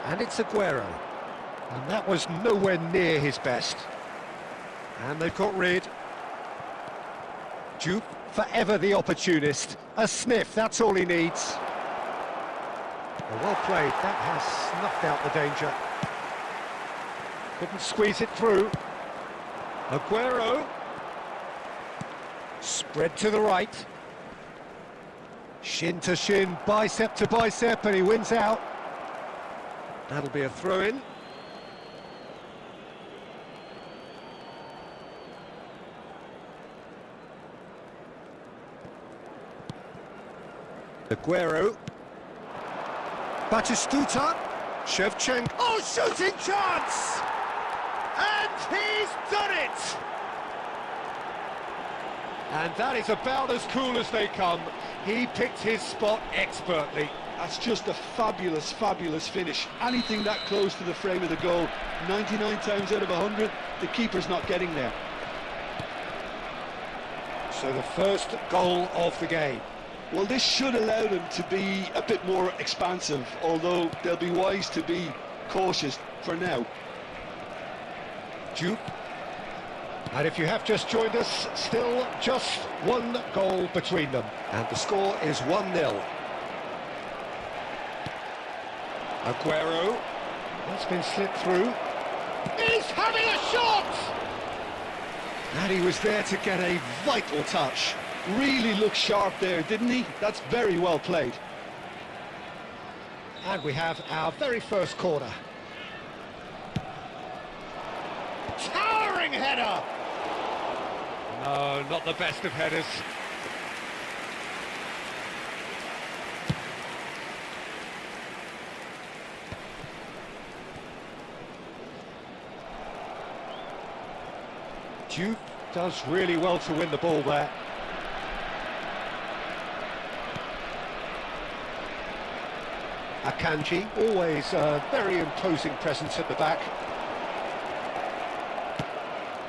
And it's Aguero. And that was nowhere near his best. And they've got rid. Jupe, forever the opportunist. A sniff, that's all he needs. Well played, that has snuffed out the danger. Couldn't squeeze it through. Aguero. Spread to the right. Shin to shin, bicep to bicep, and he wins out. That'll be a throw-in. Aguero. Batistuta. Shevchenko. Oh, shooting chance! And he's done it! And that is about as cool as they come. He picked his spot expertly. That's just a fabulous, fabulous finish. Anything that close to the frame of the goal, 99 times out of 100, the keeper's not getting there. So the first goal of the game. Well, this should allow them to be a bit more expansive, although they'll be wise to be cautious for now. Jupe. And if you have just joined us, still just one goal between them. And the score is 1-0. Aguero. That's been slipped through. He's having a shot! And he was there to get a vital touch. Really looked sharp there, didn't he? That's very well played. And we have our very first corner. Towering header! No, not the best of headers. Duke does really well to win the ball there. Akanji, always a very imposing presence at the back.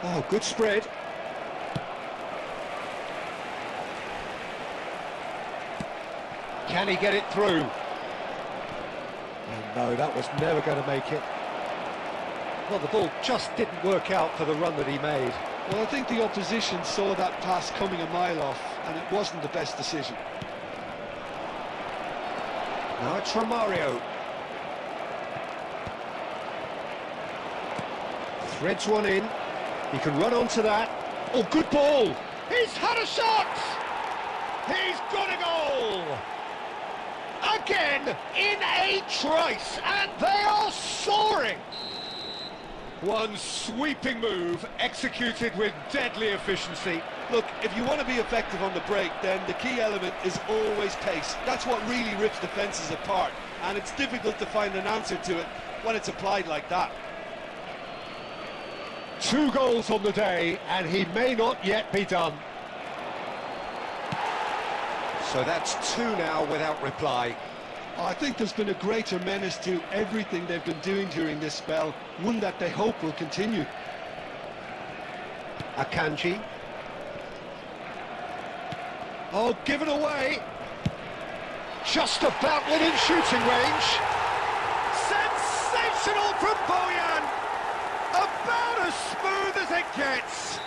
Oh, good spread. Can he get it through? And no, that was never going to make it. Well, the ball just didn't work out for the run that he made. Well, I think the opposition saw that pass coming a mile off, and it wasn't the best decision. Now it's Romario. Threads one in. He can run onto that. Oh, good ball! He's had a shot! He's got a goal! Again, in a trice, and they are soaring! One sweeping move, executed with deadly efficiency. Look, if you want to be effective on the break, then the key element is always pace. That's what really rips defences apart, and it's difficult to find an answer to it when it's applied like that. 2 goals on the day, and he may not yet be done. So that's 2 now without reply. I think there's been a greater menace to everything they've been doing during this spell, one that they hope will continue. Akanji. Oh, given away. Just about within shooting range. Sensational from Bojan. About as smooth as it gets.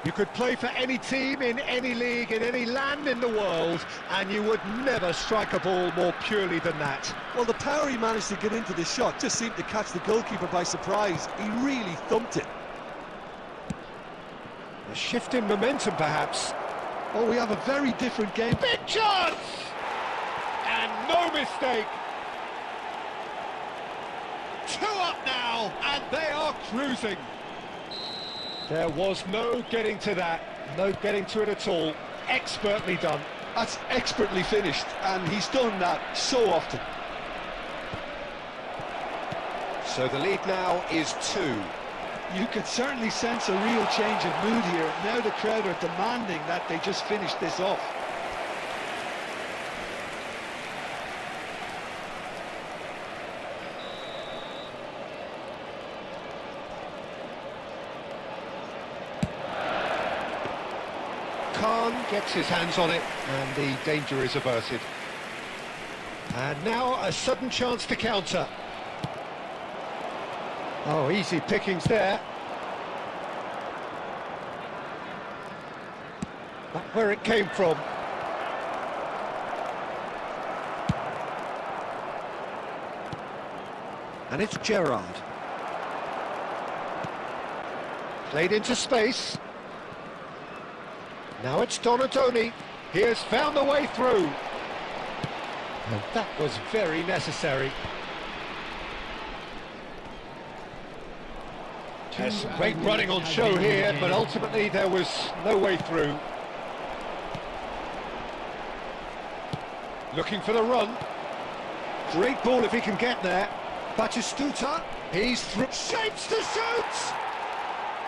You could play for any team in any league in any land in the world, and you would never strike a ball more purely than that. Well, the power he managed to get into the shot just seemed to catch the goalkeeper by surprise. He really thumped it. A shift in momentum, perhaps. Oh, we have a very different game. Big chance! And no mistake. 2 up now, and they are cruising. There was no getting to that, no getting to it at all. Expertly done. That's expertly finished, and he's done that so often. So the lead now is 2. You could certainly sense a real change of mood here. Now the crowd are demanding that they just finish this off. Khan gets his hands on it, and the danger is averted. And now a sudden chance to counter. Oh, easy pickings there. Back where it came from. And it's Gerrard. Played into space. Now it's Donadoni. He has found the way through. And that was very necessary. There's some great running on show here, but ultimately there was no way through. Looking for the run. Great ball if he can get there. Batistuta, he's through. Shapes to shoot!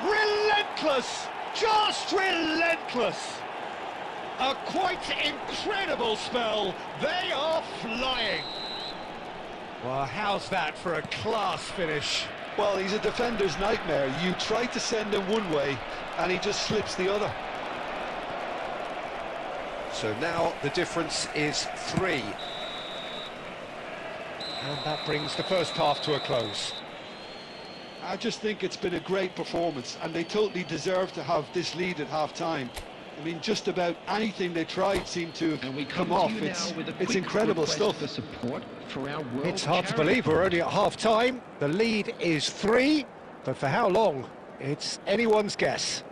Relentless! Just relentless! A quite incredible spell. They are flying. Well, how's that for a class finish? Well, he's a defender's nightmare. You try to send him one way, and he just slips the other. So now the difference is 3. And that brings the first half to a close. I just think it's been a great performance, and they totally deserve to have this lead at half-time. I mean, just about anything they tried seemed to have come off. It's incredible stuff. For support for our world It's hard to charity. believe we're only at half-time. The lead is 3, but for how long? It's anyone's guess.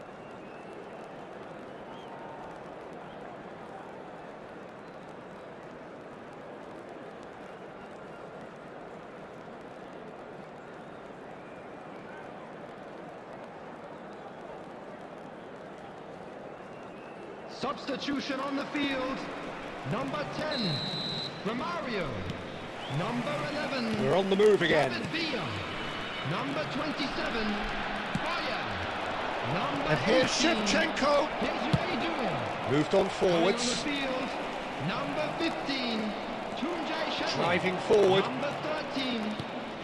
Substitution on the field. Number 10, Romario. Number 11, We're on the move again. David Villa. Number 27, Bojan. Number And here's 18, Shevchenko. Here's Reidun. Moved on Coming on the forwards. field. Number 15, Tunjai Shetty. Driving forward. Number 13,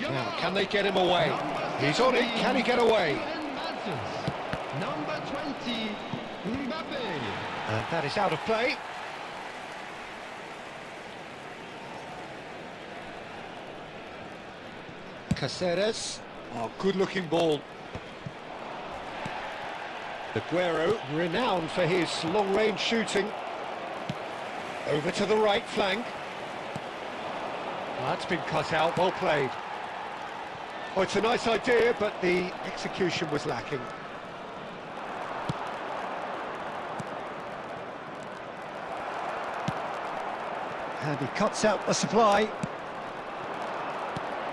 Now, can they get him away? Number He's on it. 17, Can he get away? Julian Mansons. Number 20, Mbappe. And that is out of play. Caceres. Oh, good-looking ball. Aguero, renowned for his long-range shooting. Over to the right flank. That's been cut out, well played. Oh, it's a nice idea, but the execution was lacking. And he cuts out the supply.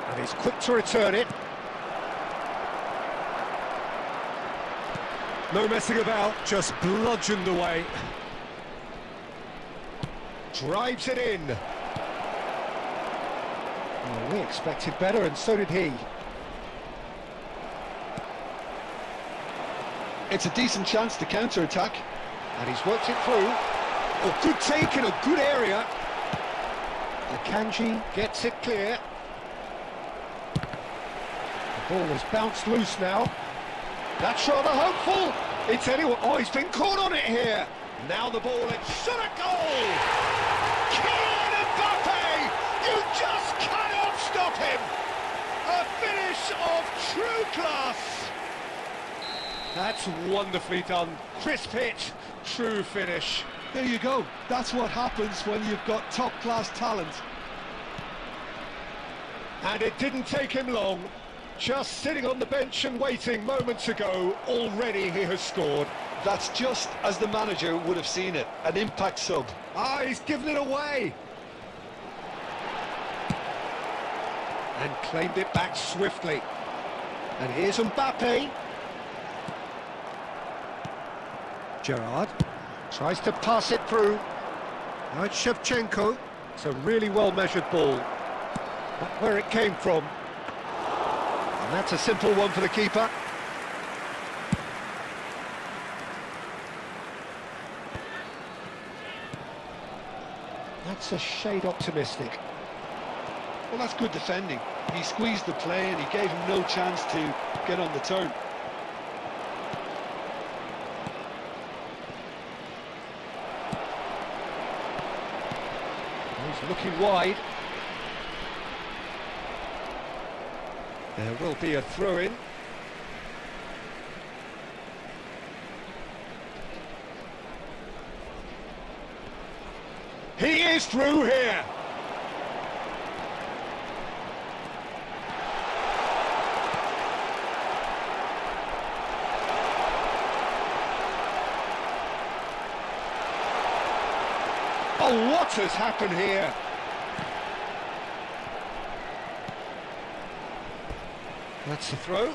And he's quick to return it. No messing about, just bludgeoned away. Drives it in. Well, we expected better, and so did he. It's a decent chance to counter-attack. And he's worked it through. Oh, good take in a good area. Akanji gets it clear. The ball has bounced loose now. That's rather hopeful. It's anyone. Oh, he's been caught on it here. Now the ball, it's shot at goal. Kylian Mbappe! You just cannot stop him. A finish of true class. That's wonderfully done. Crisp hit, true finish. There you go. That's what happens when you've got top-class talent. And it didn't take him long. Just sitting on the bench and waiting moments ago, already he has scored. That's just as the manager would have seen it, an impact sub. Ah, he's given it away. And claimed it back swiftly. And here's Mbappe. Gerrard tries to pass it through. Now it's Shevchenko. It's a really well-measured ball. Not where it came from. And that's a simple one for the keeper. That's a shade optimistic. Well, that's good defending. He squeezed the play and he gave him no chance to get on the turn. He's looking wide. There will be a throw-in. He is through here. Oh, what has happened here? That's the throw.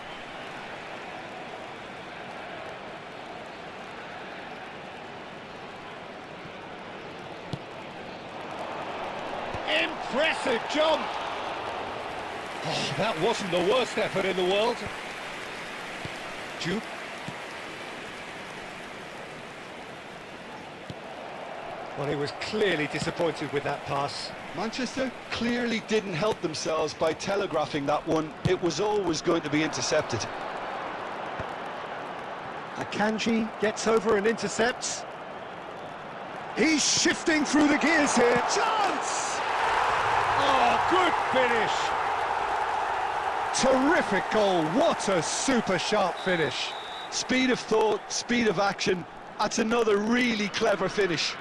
Impressive jump. Oh, that wasn't the worst effort in the world. Juke. Well, he was clearly disappointed with that pass. Manchester clearly didn't help themselves by telegraphing that one. It was always going to be intercepted. Akanji gets over and intercepts. He's shifting through the gears here. Chance! Oh, good finish. Terrific goal. What a super sharp finish. Speed of thought, speed of action. That's another really clever finish.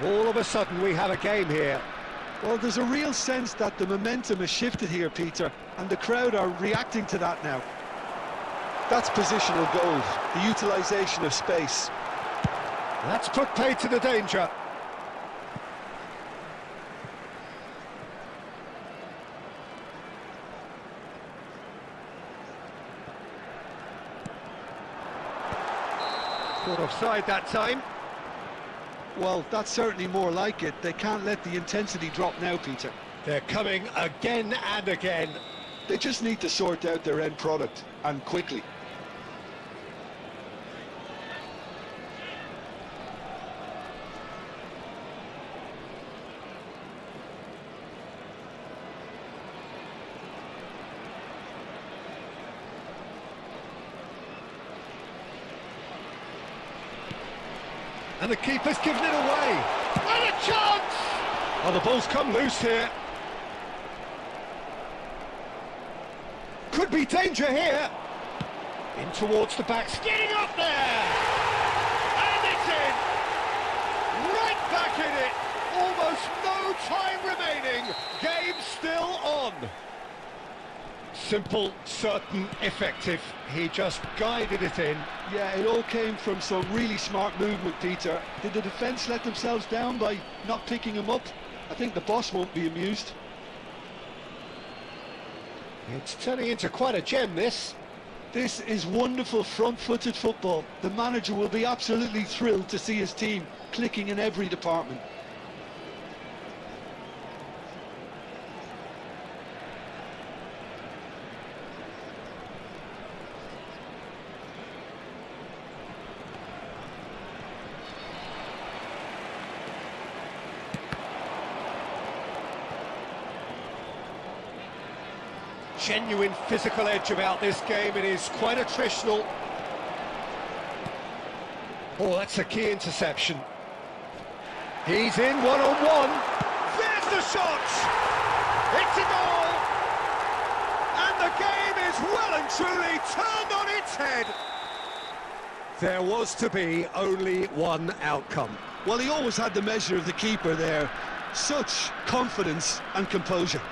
All of a sudden we have a game here. Well, there's a real sense that the momentum has shifted here, Peter, and the crowd are reacting to that now. That's positional goal, the utilisation of space. That's put paid to the danger. Caught offside that time. Well, that's certainly more like it. They can't let the intensity drop now, Peter. They're coming again and again. They just need to sort out their end product, and quickly. And the keeper's given it away. And a chance! Oh, the ball's come loose here. could be danger here. In towards the back, getting up there! And it's in! Right back in it! Almost no time remaining. Game still on. Simple, certain, effective. He just guided it in. Yeah, it all came from some really smart movement, Peter. Did the defence let themselves down by not picking him up? I think the boss won't be amused. It's turning into quite a gem, this. This is wonderful front-footed football. The manager will be absolutely thrilled to see his team clicking in every department. Genuine physical edge about this game. It is quite attritional. Oh, that's a key interception. He's in one-on-one. There's the shot! It's a goal! And the game is well and truly turned on its head. There was to be only one outcome. Well, he always had the measure of the keeper there. Such confidence and composure.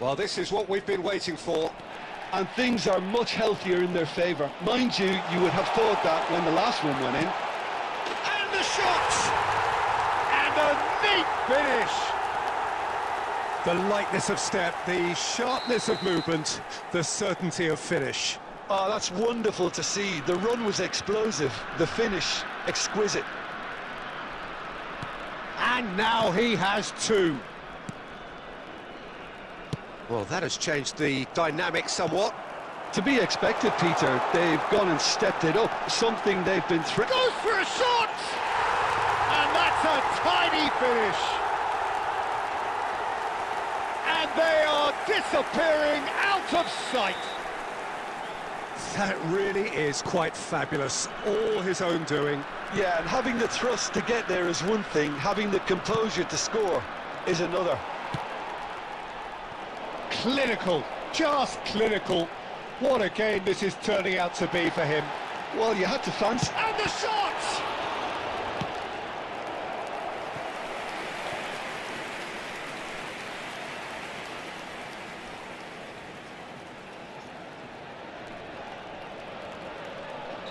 Well, this is what we've been waiting for. And things are much healthier in their favour. Mind you, you would have thought that when the last one went in. And the shot! And a neat finish! The lightness of step, the sharpness of movement, the certainty of finish. Oh, that's wonderful to see. The run was explosive, the finish exquisite. And now he has two. Well, that has changed the dynamic somewhat. To be expected, Peter. They've gone and stepped it up, something they've been threatening. Goes for a shot! And that's a tiny finish. And they are disappearing out of sight. That really is quite fabulous. All his own doing. Yeah, and having the thrust to get there is one thing, having the composure to score is another. Clinical, just clinical. What a game this is turning out to be for him. Well, you had to fancy. And the shot!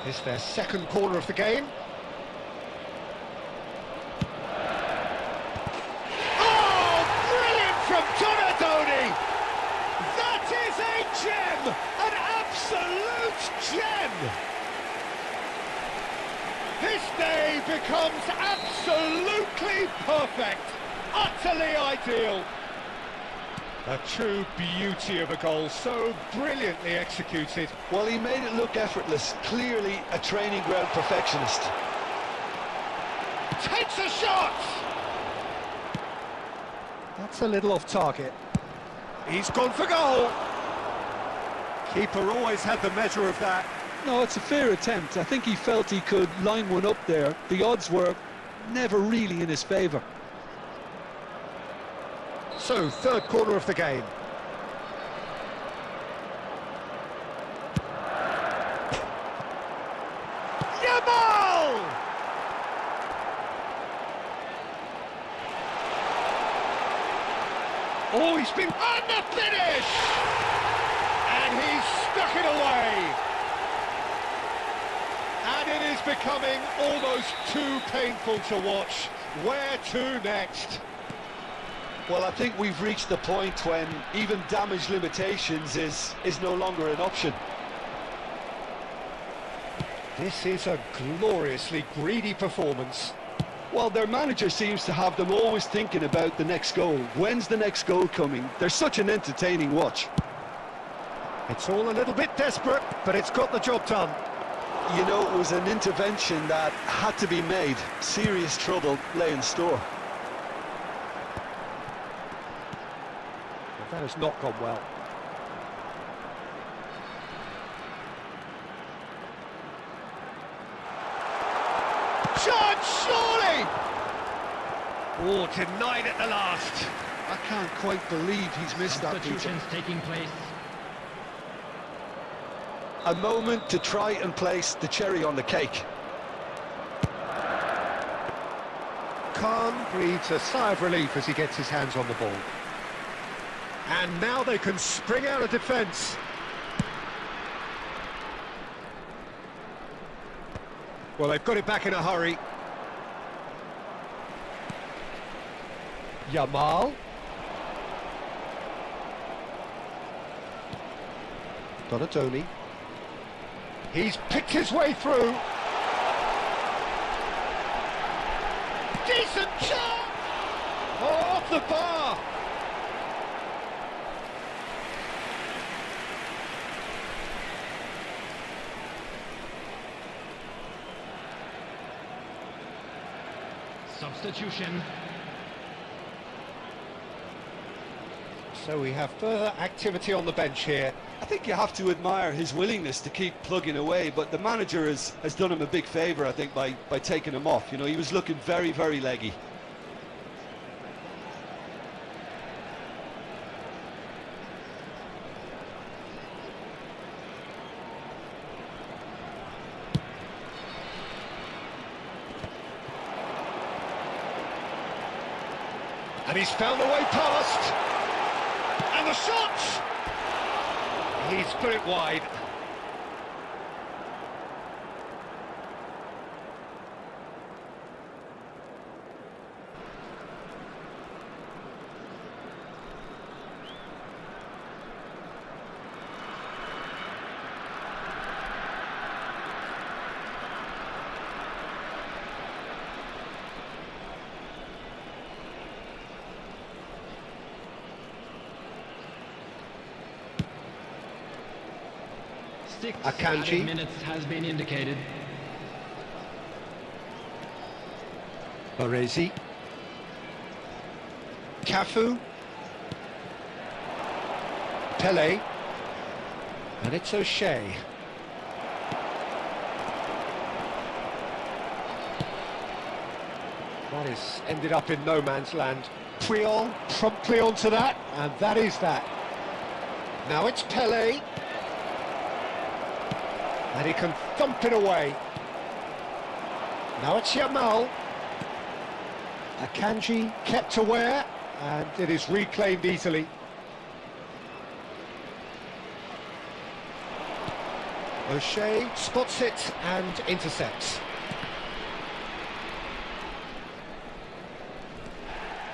It's their second corner of the game. Oh, brilliant from Donadoni! That is a gem! An absolute gem! This day becomes absolutely perfect, utterly ideal. A true beauty of a goal, so brilliantly executed. Well, he made it look effortless, clearly a training ground perfectionist. Takes a shot! That's a little off target. He's gone for goal! Keeper always had the measure of that. No, it's a fair attempt. I think he felt he could line one up there. The odds were never really in his favour. So, third corner of the game. Yamal! Oh, he's been on the finish! And he's stuck it away. And it is becoming almost too painful to watch. Where to next? Well, I think we've reached the point when even damage limitations is no longer an option. This is a gloriously greedy performance. Well, their manager seems to have them always thinking about the next goal. When's the next goal coming? They're such an entertaining watch. It's all a little bit desperate, but it's got the job done. You know, it was an intervention that had to be made. Serious trouble lay in store. That has not gone well. chance, surely! Oh, denied at the last. I can't quite believe he's missed that, Peter. Substitutions taking place. A moment to try and place the cherry on the cake. Khan breathes a sigh of relief as he gets his hands on the ball. And now they can spring out of defence. Well, they've got it back in a hurry. Yamal. Donatoni. He's picked his way through. Decent shot! Oh, off the bar! Substitution. So we have further activity on the bench here. I think you have to admire his willingness to keep plugging away, but the manager has done him a big favour, I think, by taking him off. You know, he was looking very, very leggy. And he's found a way past. And the shot! He's put it wide. Six Akanji. added minutes has been indicated. Baresi. Cafu. Pele. And it's O'Shea. That is ended up in no man's land. Puyol promptly onto that, and that is that. Now it's Pele. And he can thump it away. Now it's Yamal. Akanji kept aware, and it is reclaimed easily. O'Shea spots it and intercepts.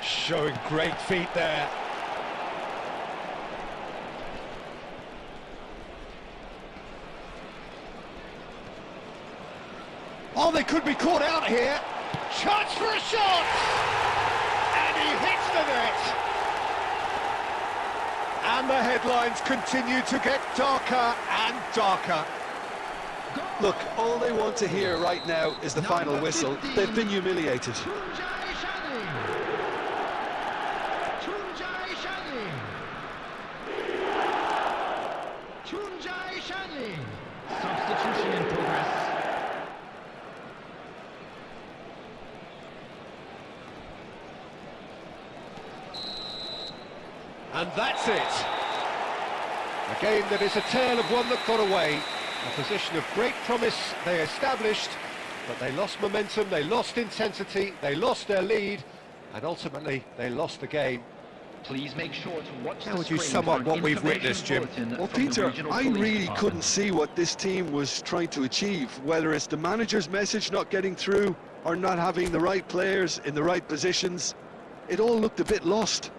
Showing great feet there. Oh, they could be caught out here. Chance for a shot! And he hits the net. And the headlines continue to get darker and darker. Look, all they want to hear right now is the final whistle. They've been humiliated. Substitution in progress. And that's it. A game that is a tale of one that got away. A position of great promise they established, but they lost momentum, they lost intensity, they lost their lead, and ultimately they lost the game. Please make sure to watch How the would you screen sum for up an what we've information witnessed, Jim? bulletin Well, from the Peter, regional I police really department. couldn't see what this team was trying to achieve, whether it's the manager's message not getting through or not having the right players in the right positions. It all looked a bit lost.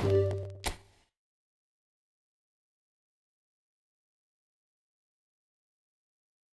Gerard.